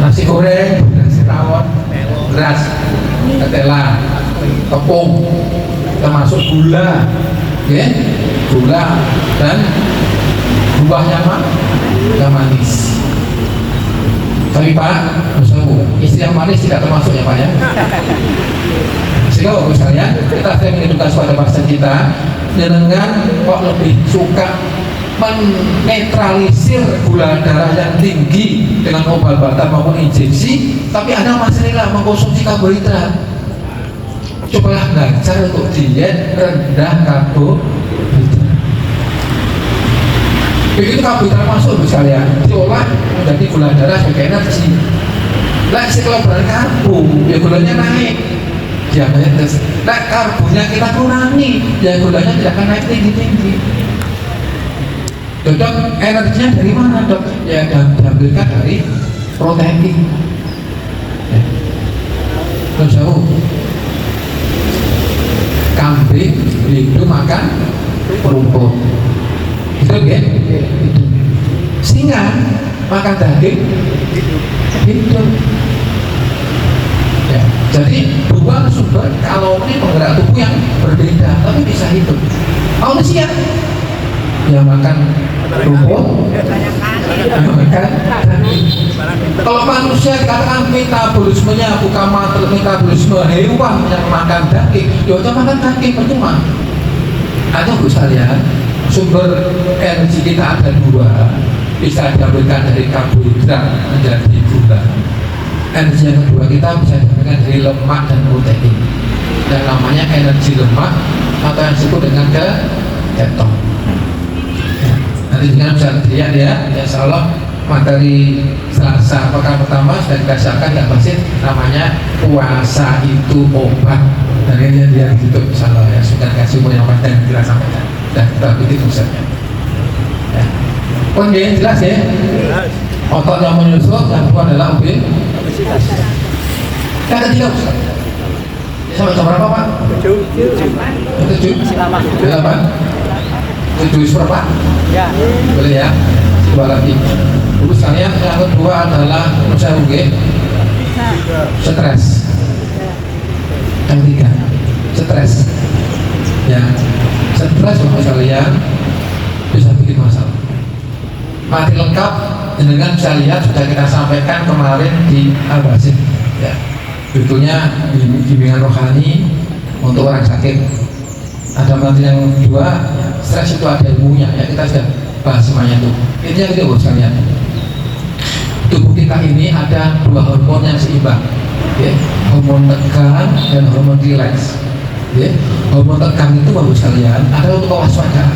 nasi goreng, nasi tawon, beras, ketela, tepung, termasuk gula, gula dan buahnya yang manis. Tapi Pak, istri yang manis tidak termasuk ya Pak ya. Sehingga Bapak sekalian, kita sering menunjukkan pada pasien kita dengan kok lebih suka menetralisir gula darah yang tinggi dengan obat-obatan maupun injeksi, tapi Anda masih rela mengkonsumsi karbohidrat. Cobalah belajar untuk diet rendah karbohidrat. Begitu karbohidrat masuk sekalian, diolah menjadi gula darah sebagai energi. Lah setelah berkarbo, ya gulanya naik, diabetes. Nah karbonya kita kurangi, ya gulanya tidak akan naik tinggi-tinggi. Dok, energinya dari mana dok? Ya diambilkan dari protein. Ya. Terus jauh. Kambing itu makan rumput. Itu ya? Itu. Singa makan daging hidup. Ya, jadi dua sumber kalori penggerak tubuh yang berbeda tapi bisa hidup. Manusia yang makan rumput, makan daging. Kalau manusia dikatakan metabolismenya bukan metabolisme hewan yang makan daging, ya udah makan daging percuma. Ada bu sekalian, sumber energi kita ada dua, bisa diambilkan dari karbohidrat menjadi gula. Energi yang kedua kita bisa didapatkan dari lemak dan protein, yang namanya energi lemak atau yang disebut dengan keton. Nanti juga bisa dilihat ya, insya Allah materi Selasa pekan pertama sudah kita siapkan yang masih namanya puasa itu obat, dan ini dia gitu insya Allah ya, sudah kasih umur yang panjang kita sampaikan dan kita bikin konsepnya. Ya. Oke, jelas ya. Otot yang menyusut, yang kedua adalah obesitas. Yang ketiga Ustaz. Sampai jam berapa Pak? 7. Silakan. 7 seperempat? Ya. Boleh ya? Dua lagi. Dulu sekalian yang kedua adalah saya UG. Stres. Yang ketiga, stres. Ya, stres Bapak sekalian bisa bikin masalah. Mati lengkap dengan bisa lihat sudah kita sampaikan kemarin di Al-Basit ya, judulnya bimbingan rohani untuk orang sakit. Ada materi yang kedua, stres itu ada ilmunya ya, kita sudah bahas semuanya itu. Ini yang kedua sekalian, tubuh kita ini ada dua hormon yang seimbang ya, hormon tegang dan hormon rileks ya. Hormon tegang itu bagus sekalian ada untuk kewaspadaan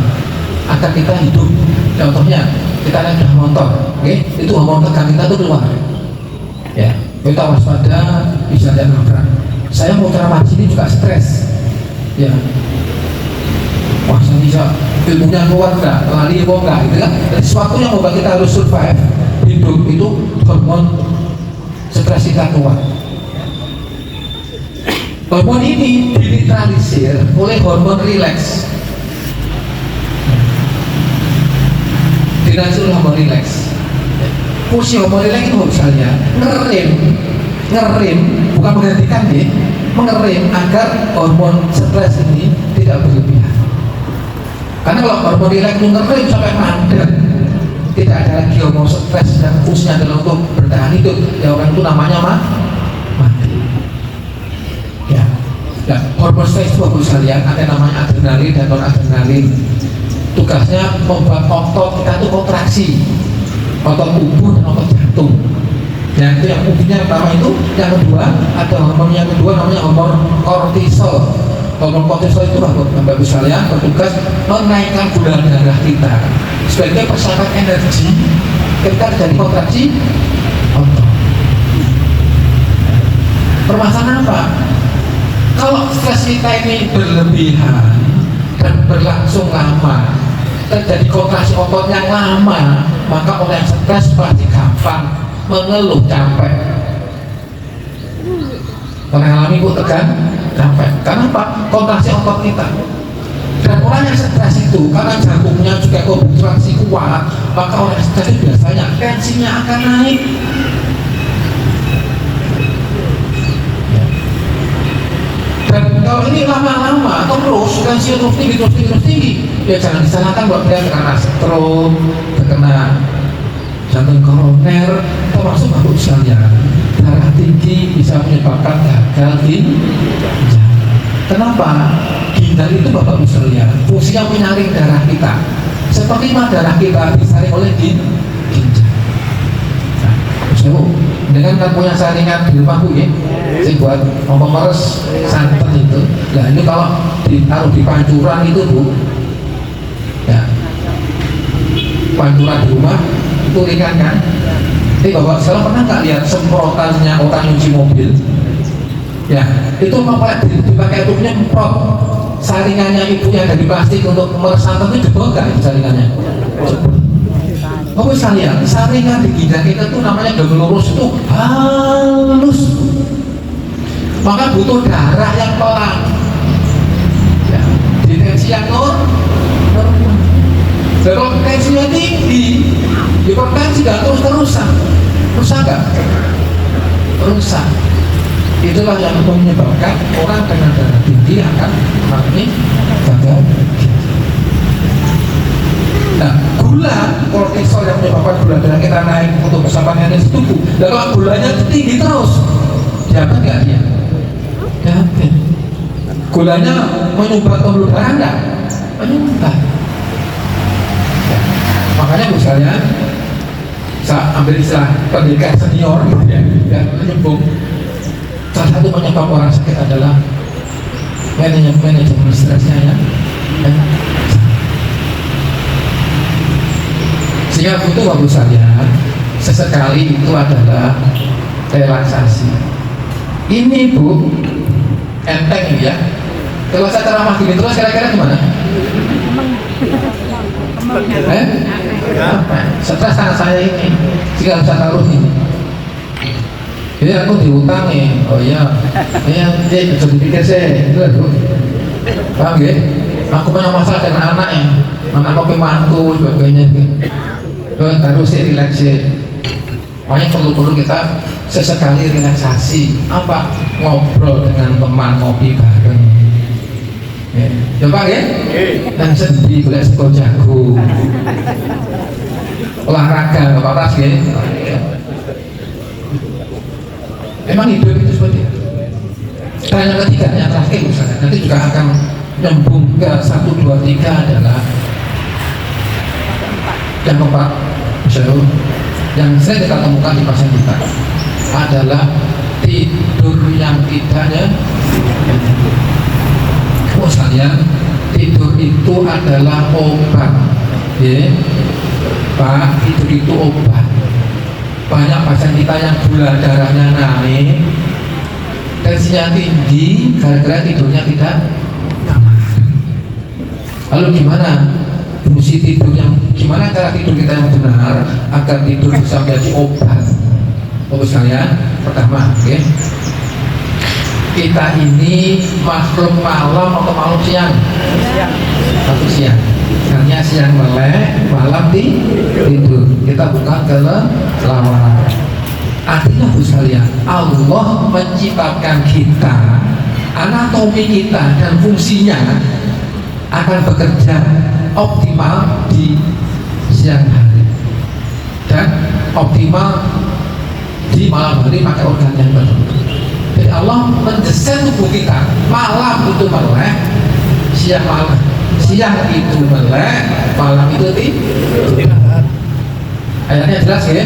agar kita hidup. Contohnya kita naik motor, okay? Itu hormon tegang kita tuh keluar. Ya, kita waspada bisa ada nabrak. Saya mau ceramah sini juga stres. Ya, wah saya bisa ilmunya keluar nggak, lari kok nggak, gitu kan? Jadi sesuatu yang membuat kita harus survive hidup itu hormon stres kita keluar. Hormon ini dinetralisir oleh hormon rileks. Dinasur hormon rileks. Fungsi hormon rileks itu misalnya ngerem, bukan menghentikan ya, mengerem agar hormon stres ini tidak berlebihan. Karena kalau hormon rileks itu ngerem sampai mandek, tidak ada lagi hormon stres dan fungsinya adalah untuk bertahan hidup. Ya orang itu namanya mati. Ya, nah, hormon stres itu bagus sekalian, ada namanya adrenalin dan non-adrenalin. Tugasnya membuat otot kita itu kontraksi, otot tubuh dan otot jantung. Yang itu yang fungsinya pertama itu, yang kedua ada hormon yang kedua namanya hormon kortisol. Hormon kortisol itu bapak sekalian bertugas menaikkan gula darah kita sebagai persyarat energi ketika terjadi kontraksi otot. Permasalahan apa? Kalau stres kita ini berlebihan dan berlangsung lama, terjadi kontraksi otot yang lama, maka orang yang stres pasti gampang mengeluh capek. Orang yang alami tegang, capek. Karena apa? Kontraksi otot kita. Dan orang yang stres itu karena jantungnya juga kontraksi kuat, maka orang yang stres itu biasanya tensinya akan naik. Dan kalau ini lama-lama terus tensi terus tinggi, ya jangan disalahkan buat dia terkena stroke, terkena jantung koroner, termasuk bapak sekalian, darah tinggi bisa menyebabkan gagal ginjal. Kenapa? Ginjal itu bapak sekalian fungsinya menyaring darah kita seperlima darah kita disaring oleh ginjal. Nah, dengan kan punya saringan di rumah Bu ya, sing buat meres santan itu. Nah ini kalau ditaruh di pancuran itu Bu, ya pancuran di rumah itu ringan kan. Bapak salah pernah nggak lihat semprotannya orang nyuci mobil? Ya itu apa dipakai untuk nyemprot saringannya ibu yang dari plastik untuk meres santan itu jebol nggak saringannya? Kamu sekalian, saringan di ginjal kita tuh namanya gagal lurus itu halus, maka butuh darah yang pelan. Ya, di tensi yang normal. Kalau tensinya tinggi, hipertensi nggak terus-terusan, rusak nggak? Rusak. Itulah yang menyebabkan orang dengan darah tinggi akan mengalami gagal ginjal. Nah, gula, kortisol yang menyebabkan gula darah kita naik untuk kesabaran itu tubuh. Dan kalau gulanya tinggi terus, diabetes nggak dia? Diabetes. Gulanya menyumbat pembuluh darah nggak? Menyumbat. Ya, makanya misalnya, saya ambil istilah pendidikan senior, ya, menyambung. Salah satu penyebab orang sakit adalah manajemen stresnya ya. Sehingga itu bagus saja sesekali itu adalah relaksasi. Ini Bu enteng ya. Kalau saya ceramah gini terus kira-kira gimana? Stres tangan saya ini sehingga bisa taruh ini. Jadi aku diutang nih. Oh iya, dia bisa dipikir saya. Paham ya? Aku punya masalah dengan anak ya, anak kopi mantu sebagainya. Harus relax ya. Makanya perlu kita sesekali relaksasi. Apa? Ngobrol dengan teman, ngopi bareng. Ya, coba ya. Dan sedih boleh sekol jago. Olahraga, apa-apa sih? Emang hidup itu seperti itu. Dan yang ketiga, yang terakhir misalnya, nanti juga akan nyambung ke 1, 2, 3 adalah yang keempat, misalnya yang sering kita temukan di pasien kita adalah tidur yang tidaknya. Oh sekalian, tidur itu adalah obat, ya, Pak. Tidur itu obat. Banyak pasien kita yang gula darahnya naik, tensinya tinggi, gara-gara tidurnya tidak aman. Lalu gimana? Fungsi tidur yang gimana cara tidur kita yang benar agar tidur bisa menjadi obat? Bagus sekalian, pertama, okay. Kita ini makhluk malam atau makhluk siang? Makhluk siang. Karena siang melek, malam tidur. Kita bukan kelelawar. Artinya Bu sekalian, Allah menciptakan kita, anatomi kita dan fungsinya akan bekerja optimal di siang hari dan optimal di malam hari pakai organ yang tertentu. Jadi Allah mendesain tubuh kita, malam itu melek, siang itu melek, malam itu tidak. Ayatnya jelas ya.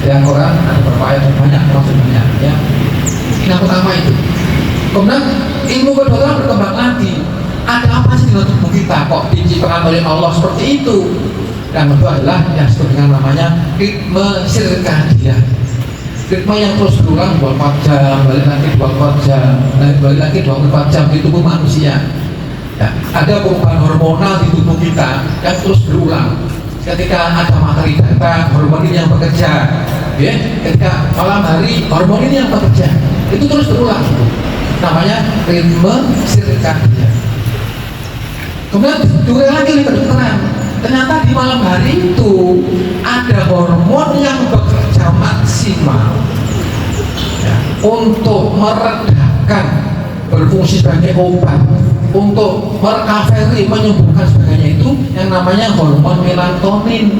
Yang Quran ada beberapa ayat yang banyak, termasuk banyak ya. Ini yang pertama itu. Kemudian ilmu kedokteran berkembang lagi. Ada apa sih dengan tubuh kita kok diciptakan oleh Allah seperti itu? Yang kedua adalah yang disebut dengan namanya ritme sirkadian. Ritme yang terus berulang 24 jam, balik lagi 24 jam, balik lagi 24 jam di tubuh manusia. Ya, ada perubahan hormonal di tubuh kita yang terus berulang. Ketika ada matahari datang, hormon ini yang bekerja. Ya, ketika malam hari, hormon ini yang bekerja. Itu terus berulang. Namanya ritme sirkadian. Kemudian dua lagi oleh kedokteran. Ternyata di malam hari itu ada hormon yang bekerja maksimal ya, untuk meredakan, berfungsi sebagai obat, untuk merecovery, menyembuhkan sebagainya itu yang namanya hormon melatonin.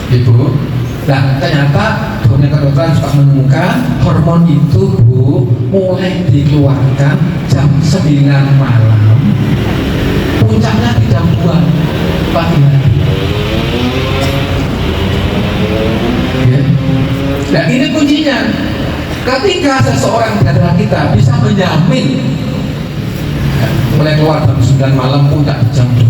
Ibu, nah ternyata dunia kedokteran juga menemukan hormon itu Bu mulai dikeluarkan jam 9 malam, puncaknya di jam 2. pagi hari. Ya. Nah ini kuncinya. Ketika seseorang di antara kita bisa menjamin mulai keluar jam 9 malam, puncak jam 2,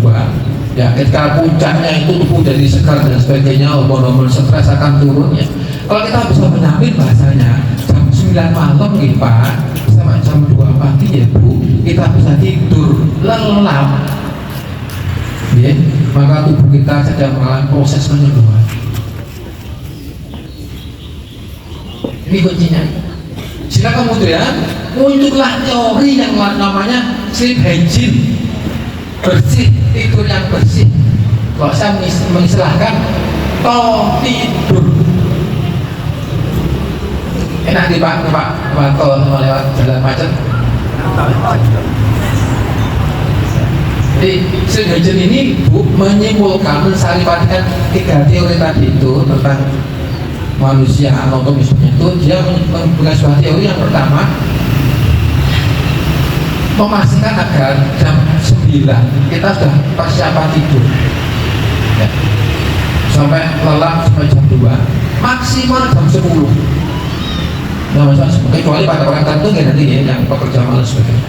ya ketika puncaknya itu tubuh jadi segar dan sebagainya, hormon-hormon stres akan turun ya. Kalau kita bisa menjamin bahasanya jam 9 malam nih Pak sampai jam 2 pagi ya Bu, kita bisa tidur lelap ya, maka tubuh kita sedang mengalami proses penyembuhan. Ini kuncinya. Sehingga kemudian muncullah teori yang namanya sleep hygiene, bersih, tidur yang bersih. Kalau saya mengistilahkan tidur. Enak di Pak tol lewat jalan macet. Jadi sleep hygiene ini Bu menyimpulkan, mensaripatikan 3 teori tadi itu tentang manusia anatomisnya itu. Dia mempunyai sebuah teori yang pertama, memastikan agar jam 9 kita sudah persiapan tidur ya. Sampai lelap sampai jam 2, maksimal jam 10 nah, kecuali pada orang tertentu ya nanti ya, yang pekerja malam sebagainya.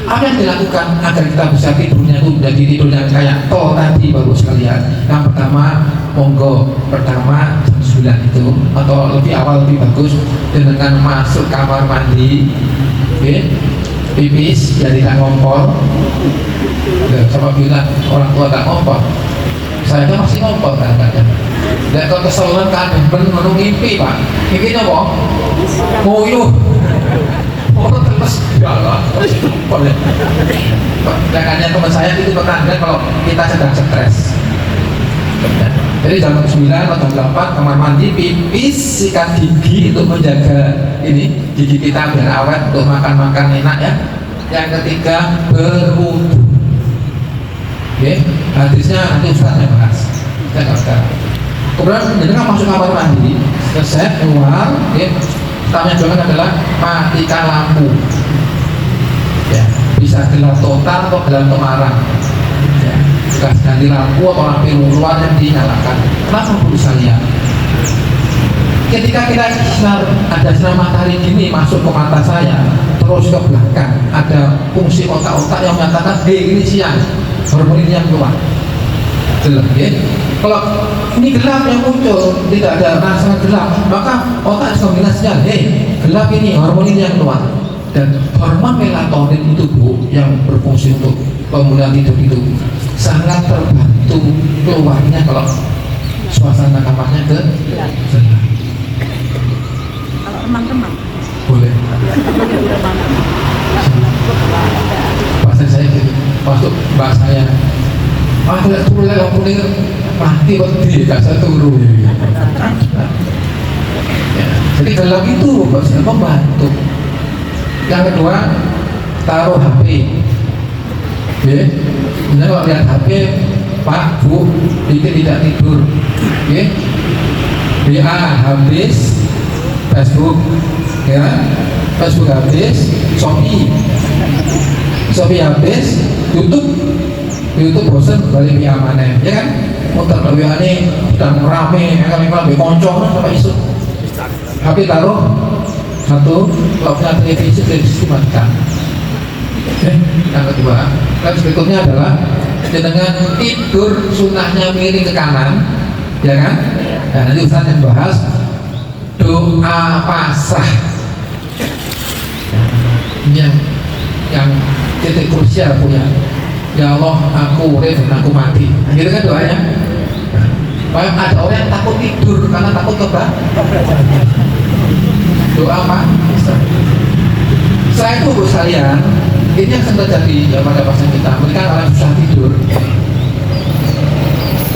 Apa yang dilakukan agar kita bisa tidurnya itu menjadi tidur yang kayak tol tadi baru sekalian? Yang pertama, monggo pertama jam 9 itu, atau lebih awal lebih bagus, dengan masuk kamar mandi, okay? Pipis, ya tidak ngompol. Coba bilang orang tua tak ngompol, saya kan masih ngompol kadang-kadang. Dan kalau keselan kan bener ngimpi Pak, ngimpi apa? Nguyuh. Orang terus galah, boleh. Jangannya teman saya itu petanda kalau kita sedang stres. Jadi jam 9 atau jam 8 kamar mandi, pipis, sikat gigi untuk menjaga ini gigi kita biar awet untuk makan enak ya. Yang ketiga, berwudu. Oke, hadisnya nanti Ustaz yang bahas. Saya nggak sekarang. Kemudian dengan masuk kamar mandi, selesai keluar, oke. Pertama yang adalah matikan lampu ya, bisa gelap total atau gelap temarang ya, ganti lampu atau lampu luar yang dinyalakan. Kenapa perlu sekalian? Ketika kita ada sinar matahari gini masuk ke mata saya terus ke belakang, ada fungsi otak-otak yang menyatakan ini siang, hormon ini yang keluar gelap ya. Kalau ini gelap yang muncul, tidak ada rasa gelap, maka otak kombinasinya, gelap ini, hormon ini yang keluar. Dan hormon melatonin itu Bu, yang berfungsi untuk pemulihan tidur itu sangat terbantu keluarnya kalau suasana kamarnya gelap. Kalau remang-remang Boleh. Bahasa saya gitu, masuk bahasa saya. Tidak turun lagi, kuning mati berdiri, gak saya turun ya. Jadi dalam itu bisa membantu. Yang kedua, taruh HP ya. Benar kalau lihat HP Pak, Bu, bikin tidak tidur ya. WA habis, Facebook ya, Facebook habis, Shopee habis, YouTube bosan balik via mana ya kan, muter ke WA ini sedang rame yang lebih koncong sampai isu HP taruh satu, kalau punya televisi dimatikan. Yang kedua, dan berikutnya adalah dengan tidur sunnahnya miring ke kanan ya kan. Nah, nanti Ustaz yang bahas doa pasrah yang titik krusial punya. Ya Allah, aku urip dan aku mati. Gitu kan doanya. Nah, ada orang yang takut tidur karena takut kebal. Doa apa? Setelah itu Bu sekalian, ini yang sering terjadi ya pada pasien kita. Mereka orang susah tidur.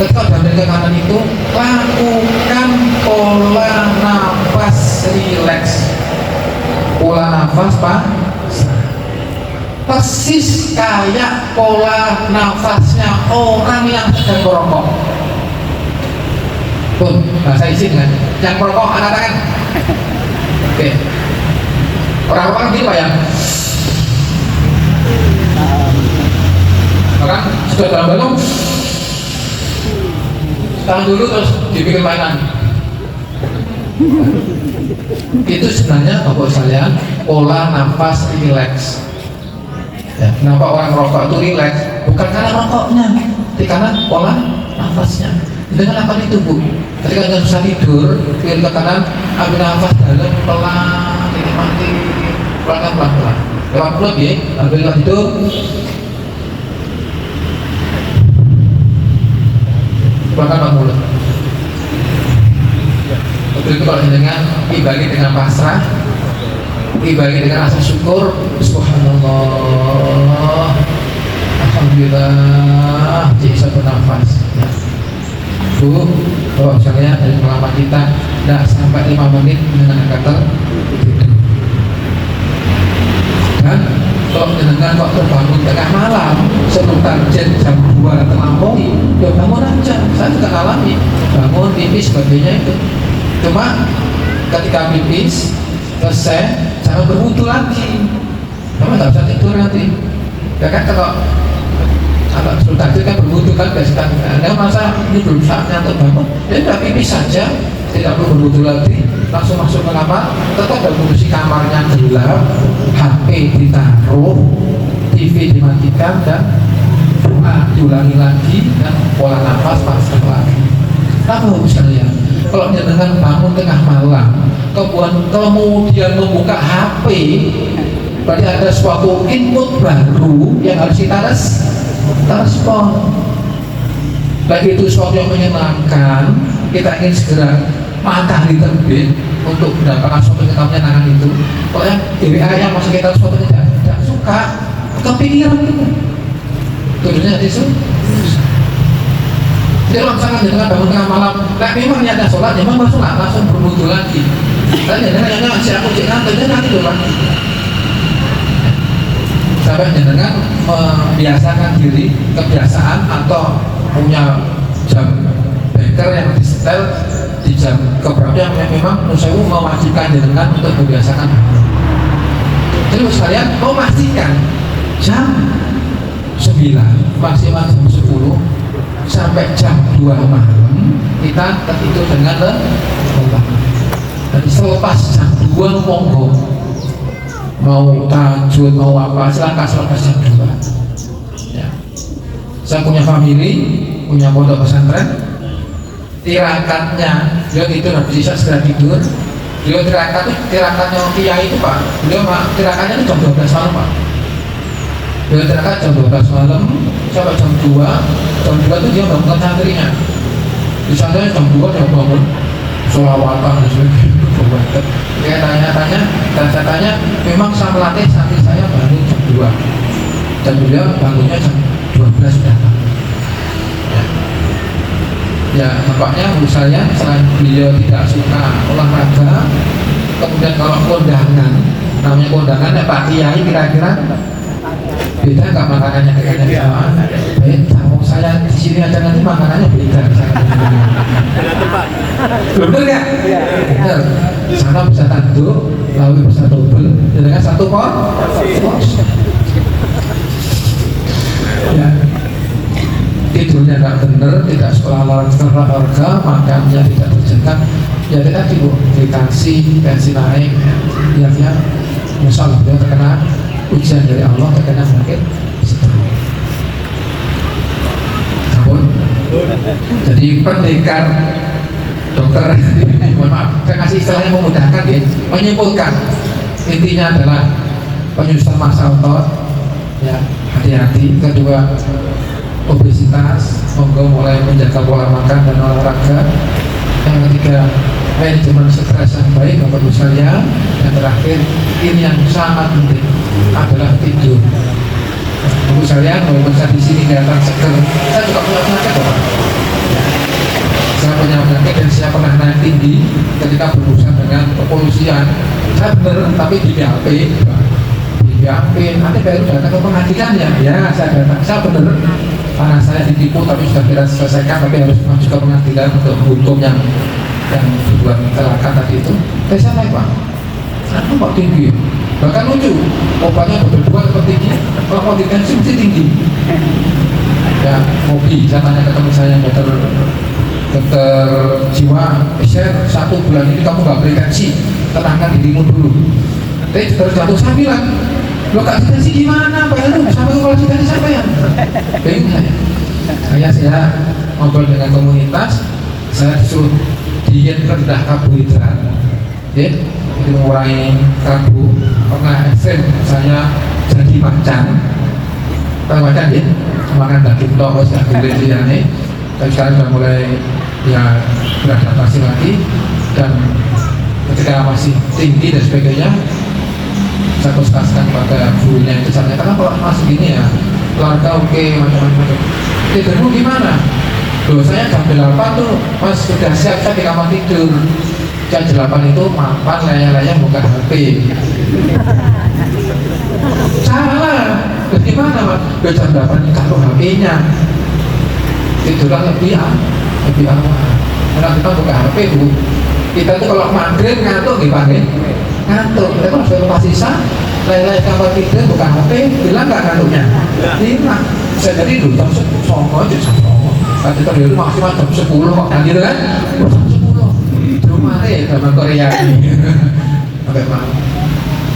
Ketika dari ke kanan itu, lakukan pola nafas rileks. Pola nafas Pak, persis kayak pola nafasnya orang yang sedang merokok. Pun bahasa isi kan, yang merokok angkat tangan. Oke, orang-orang ini Pak ya, orang sudah dalam balong tahan dulu terus dibikin mainan. Itu sebenarnya Bapak sekalian pola nafas rileks. Ya, kenapa orang rokok itu rileks? Bukan karena rokoknya, tapi karena pola nafasnya. Dengan apa itu Bu? Ketika kita susah tidur, kiri ke kanan, ambil nafas dalam pelan, nikmati pelan-pelan. Lewat mulut ya, ambil nafas itu. Pelan-pelan mulut. Itu kalau dengan ibadi dengan pasrah, ibadi dengan rasa syukur, subhanallah, alhamdulillah, bisa bernafas. Ya. Bu, kalau misalnya dari pengalaman kita tidak sampai 5 menit dengan kata tidur. Dan kalau dengan kok terbangun tengah malam sebelum target jam 2 terlampaui, ya bangun aja. Saya juga alami bangun tipis sebagainya itu. Cuma ketika pipis selesai, jangan berwudu lagi. Kamu nggak bisa tidur nanti. Ya kan kalau sudah kan berwudu kan biasa. Anda masa ini belum saatnya untuk bangun, ya sudah pipis saja, tidak perlu berwudu lagi, langsung masuk ke kamar. Tetap dalam kondisi kamarnya gelap, HP ditaruh, TV dimatikan dan doa diulangi lagi dan pola nafas pasrah lagi. Apa misalnya? Kalau dengan bangun tengah malam, kemudian membuka HP, berarti ada suatu input baru yang harus kita respon. Baik itu suatu yang menyenangkan, kita ingin segera matahari terbit untuk mendapatkan suatu menyenangkan itu. Kalau yang WA yang masuk kita suatu tidak suka, kepikiran itu, tujuannya itu. Jadi kalau misalkan dengan bangun tengah malam, nah memang ada sholat, memang sholat langsung berwudu lagi. Dan jangan si aku cek nanti dulu lagi. Sampai dengan membiasakan diri, kebiasaan atau punya jam beker yang disetel di jam keberapa yang memang Nusewu mewajibkan dengan untuk membiasakan. Jadi sekalian memastikan jam 9 maksimal jam 10 sampai jam 2 malam kita tertidur dengan lelah. Jadi selepas jam 2 monggo mau tahajud mau apa silakan selepas jam 2 ya. Saya punya family, punya pondok pesantren, tirakatnya beliau tidur habis isya segera tidur. Beliau tirakatnya kiai itu Pak, beliau tirakatnya itu jam 12 malam Pak. Beliau terakat jam 12 malam sampai jam 2. Jam 2 itu dia bangun santrinya. Di santrinya jam 2 dia bangun sholawatan dan sebagainya. Dia tanya-tanya dan saya tanya, memang saya melatih santri saya bangun jam 2 dan beliau bangunnya jam 12 sudah bangun. Ya nampaknya menurut saya selain beliau tidak suka olahraga, kemudian kalau kondangan, namanya kondangan ya Pak Kiai kira-kira beda nggak makanannya dengan sama? Beda. Mau saya di sini aja nanti makanannya beda. Betul nggak? Benar. Sana bisa tanduk, lalu bisa double, dengan satu porsi. Ya. Tidurnya nggak benar, tidak sekolah olahraga, makannya tidak terjaga. Ya kita dikasih tensi naik, ya misalnya dia terkena ujian dari Allah, terkena sakit stroke. Jadi pendekar dokter, mohon maaf, saya kasih istilahnya memudahkan ya, menyimpulkan intinya adalah penyusutan masa otot, ya hati-hati. Kedua, obesitas, monggo mulai menjaga pola makan dan olahraga. Yang ketiga, manajemen stres yang baik Bapak Ibu sekalian. Yang terakhir, ini yang sangat penting adalah tidur. Bapak sekalian, walaupun saya di sini kelihatan seger, saya juga punya penyakit Bapak. Saya punya penyakit dan saya pernah naik tinggi ketika berurusan dengan kepolisian. Saya benar, tapi di BAP, nanti baru datang ke pengadilan ya saya datang, saya benar. Karena saya ditipu tapi sudah kita selesaikan, tapi harus masuk ke pengadilan untuk hukum yang dibuat kecelakaan tadi itu. Saya naik Pak, aku kok tinggi, bahkan lucu, obatnya berdua seperti tinggi, kalau mau ditensi mesti tinggi. Ya mobil, saya tanya ke teman saya yang dokter dokter jiwa, share 1 bulan ini kamu nggak beri tensi, tenangkan dirimu dulu. Tapi dokter jatuh saya bilang, lo gak tensi gimana Pak Heru, sampai kalau tensi sampai ya bingung saya ngobrol dengan komunitas, saya disuruh diet rendah karbohidrat ya, itu mengurangi karbo. Pernah ekstrim saya jadi macan, tahu macan ya, makan daging tok gak boleh nih. Tapi sekarang sudah mulai ya beradaptasi lagi, dan ketika masih tinggi dan sebagainya saya konsultasikan pada gurunya itu, saya katakan kalau masih gini ya olahraga oke, macam-macam. Tidurmu gimana? Loh saya jam 8 tuh pas sudah siap-siap di kamar tidur. Jam 8 itu mapan layar-layar buka HP. Salah. Terus gimana Mas? Loh jam 8 taruh HP-nya. Tidurnya lebih awal. Karena kita buka HP Bu. Kita tuh kalau maghrib ngantuk gimana? Ngantuk. Kita kalau sudah pas sisa layar-layar kamar tidur buka HP, bilang nggak ngantuknya? Hilang. Saya jadi dulu jam 10 jam 10. Tadi tadi maksimal jam 10 kok kan gitu kan? Jam 10. Cuma zaman Korea ini. Sampai malam.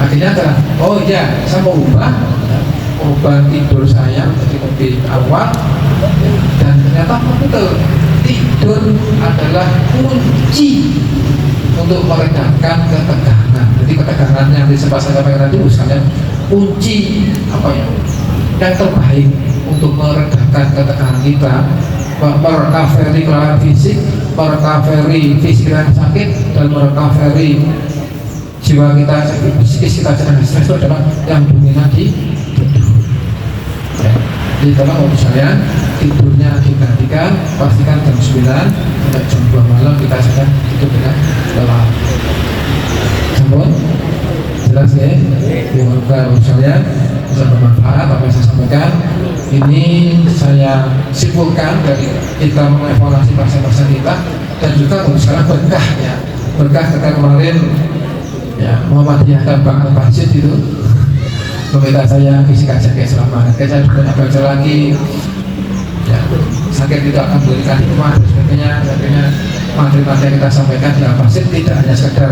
Akhirnya adalah, oh iya, saya mau ubah tidur saya jadi lebih awal, dan ternyata betul tidur adalah kunci untuk meredakan ketegangan. Jadi ketegangan yang sempat saya sampaikan tadi misalnya kunci apa ya yang terbaik untuk meredakan ketegangan kita, merecovery kelelahan fisik, merecovery fisik yang sakit, dan merecovery jiwa kita, psikis kita sedang stres, itu adalah yang dominan di tidur. Jadi kalau misalnya tidurnya diperhatikan, pastikan jam 9 sampai jam 2 malam kita sedang tidur dengan lelap. Sampun? Jelas ya? Semoga misalnya bisa bermanfaat apa yang saya sampaikan. Ini saya simpulkan dari kita mengevaluasi pasien-pasien kita, dan juga untuk sekarang berkah ya, berkah ketika kemarin ya Muhammadiyah dan Bang Al-Bajid itu meminta saya isi kajian kayak selama saya sudah baca lagi ya, sakit itu akan memberikan hikmah dan sebagainya. Materi-materi yang kita sampaikan di Al-Bajid tidak hanya sekedar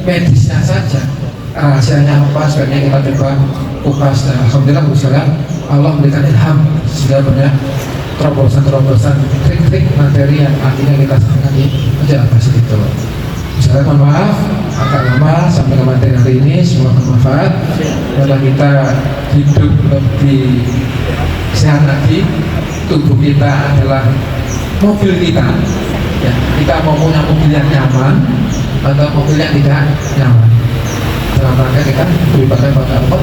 medisnya saja, rahasianya apa sebenarnya kita coba kupas, dan alhamdulillah misalnya Allah memberikan ilham sehingga banyak terobosan-terobosan trik-trik materi yang akhirnya kita sampaikan di Al-Bajid itu. Saya mohon maaf agak lama sampai ke materi hari ini, semoga bermanfaat karena kita hidup lebih sehat lagi. Tubuh kita adalah mobil kita ya, kita mau punya mobil yang nyaman atau mobil yang tidak nyaman, dalam rangka kita beribadah pada Allah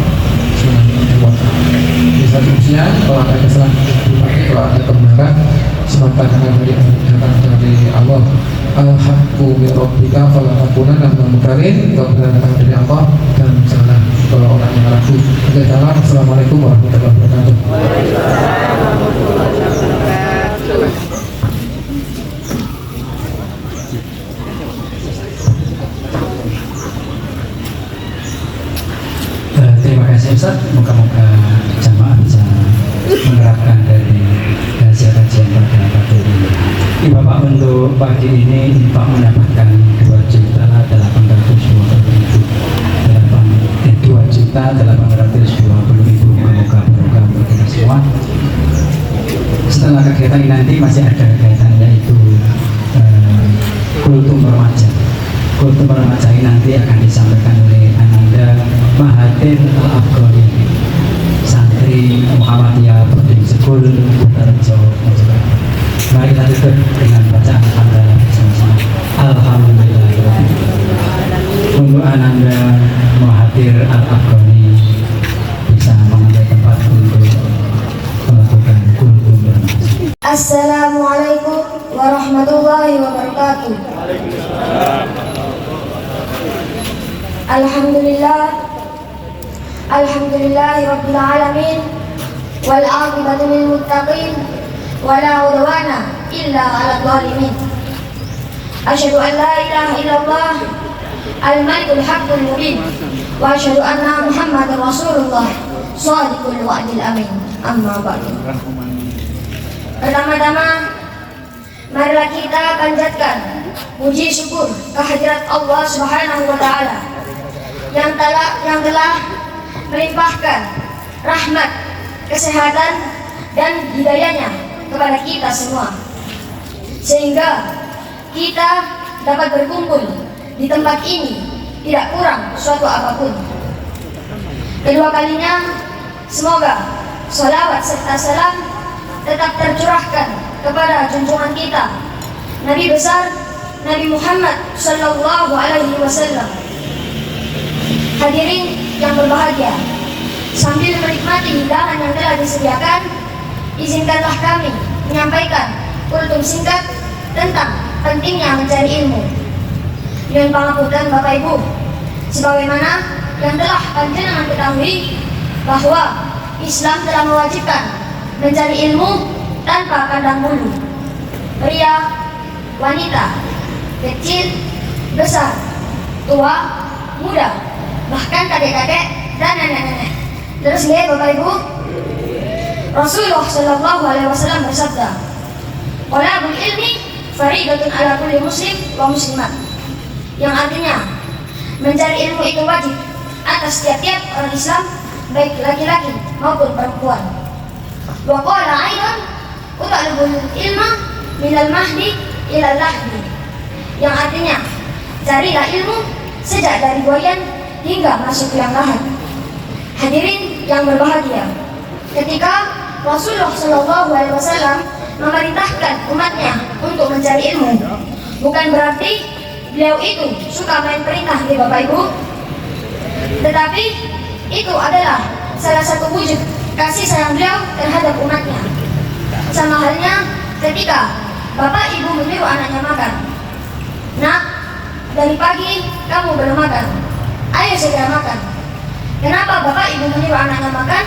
Subhanahu wa ta'ala. Di satu usia kalau ada kesalahan dipakai, kalau ada kebenaran semata karena dari Allah. Al-haqqu min rabbika fala takunanna minal mumtarin. Kalau benar datang dari Allah, dan janganlah kalau orang yang ragu. Assalamualaikum warahmatullahi wabarakatuh. Terima kasih Ustaz, moga-moga jamaah bisa menerapkan dari hasil kajian pada pagi ini. Bapak untuk pagi ini Pak mendapatkan 2.820.000, 2.820.000. Semoga barokah untuk kita semua. Setelah kegiatan ini nanti masih ada kegiatan yaitu kultum remaja. Kultum remaja ini nanti akan disampaikan oleh Ananda Mahathir Al-Afghani, santri Muhammadiyah Boarding School Kutarjo. Mari kita tutup dengan bacaan alhamdulillah bersama-sama. Alhamdulillah. Untuk Ananda Mahathir Al-Afghani bisa mengambil tempat untuk melakukan kultum remaja. Assalamualaikum warahmatullahi wabarakatuh. Alhamdulillahi rabbil alamin, wal aqibatu lil muttaqin, wala udwana illa 'alal zalimin. Asyhadu an la ilaha illallah al-malikul haqqul mubin, wa asyhadu anna Muhammadar Rasulullah shadiqul wa'dil amin. Amma ba'du. Pertama-tama marilah kita panjatkan puji syukur kehadirat Allah Subhanahu wa taala yang telah melimpahkan rahmat, kesehatan dan hidayahnya kepada kita semua, sehingga kita dapat berkumpul di tempat ini tidak kurang suatu apapun. Kedua kalinya, semoga sholawat serta salam tetap tercurahkan kepada junjungan kita, Nabi besar Nabi Muhammad Sallallahu Alaihi Wasallam. Hadirin yang berbahagia, sambil menikmati hidangan yang telah disediakan, izinkanlah kami menyampaikan kultum singkat tentang pentingnya mencari ilmu. Dengan pangapunten Bapak Ibu, sebagaimana yang telah panjenengan ketahui bahwa Islam telah mewajibkan mencari ilmu tanpa pandang bulu. Pria, wanita, kecil, besar, tua, muda, bahkan kakek-kakek dan nenek-nenek. Terus lihat Bapak Ibu, Rasulullah Shallallahu Alaihi Wasallam bersabda, "Talabul ilmi faridatun ala kulli muslim wa muslimat," yang artinya mencari ilmu itu wajib atas setiap orang Islam, baik laki-laki maupun perempuan. Wa qala aidan utalabul ilma minal mahdi ilal lahdi, yang artinya carilah ilmu sejak dari buayan hingga masuk liang lahat. Hadirin yang berbahagia, ketika Rasulullah Shallallahu Alaihi Wasallam memerintahkan umatnya untuk mencari ilmu, bukan berarti beliau itu suka main perintah di Bapak Ibu, tetapi itu adalah salah satu wujud kasih sayang beliau terhadap umatnya. Sama halnya ketika Bapak Ibu menyuruh anaknya makan, "Nak, dari pagi kamu belum makan, ayo segera makan." Kenapa Bapak Ibu menyuruh anaknya makan?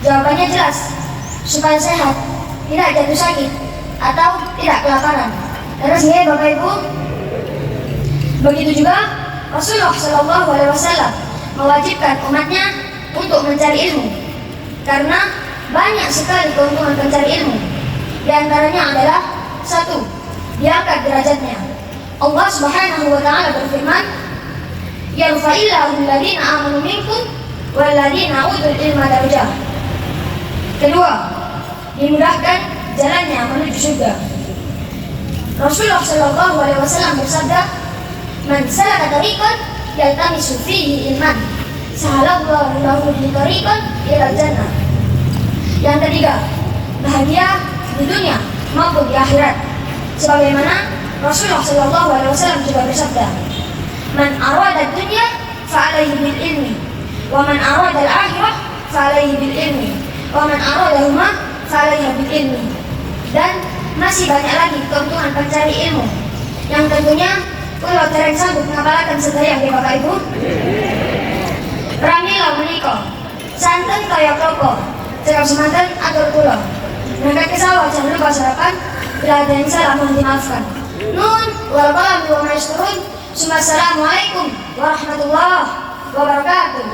Jawabannya jelas, supaya sehat, tidak jatuh sakit, atau tidak kelaparan. Terus ya Bapak Ibu, begitu juga Rasulullah Shallallahu Alaihi Wasallam mewajibkan umatnya untuk mencari ilmu, karena banyak sekali keuntungan mencari ilmu. Di antaranya adalah satu, diangkat derajatnya. Allah Subhanahu Wa Taala berfirman, "Yarfa'illahu alladziina aamanu minkum walladziina utul ilma darajat." Kedua, dimudahkan jalannya menuju surga. Rasulullah Shallallahu Alaihi Wasallam bersabda, "Man salaka tariqan yaltamisu fihi ilman, sahalallahu lahu bihi tariqan ilal jannah." Yang ketiga, bahagia di dunia maupun di akhirat, sebagaimana Rasulullah Shallallahu Alaihi Wasallam juga bersabda, "Man arada dunya fa'alaihi bil ilmi, wa man arada al-akhirah fa'alaihi bil ilmi, wa man aradahuma fa'alaihi bil ilmi." Dan masih banyak lagi keuntungan pencari ilmu yang tentunya kalau tereng sanggup mengapalkan sedaya ya Bapak Ibu. Pramila menika santen kaya klapa, cekap semanten atur kula. Berangkat ke sawah jangan lupa sarapan, bila ada yang salah mohon dimaafkan. Nun wal qalam wa ma yasturun. Assalamualaikum warahmatullahi wabarakatuh.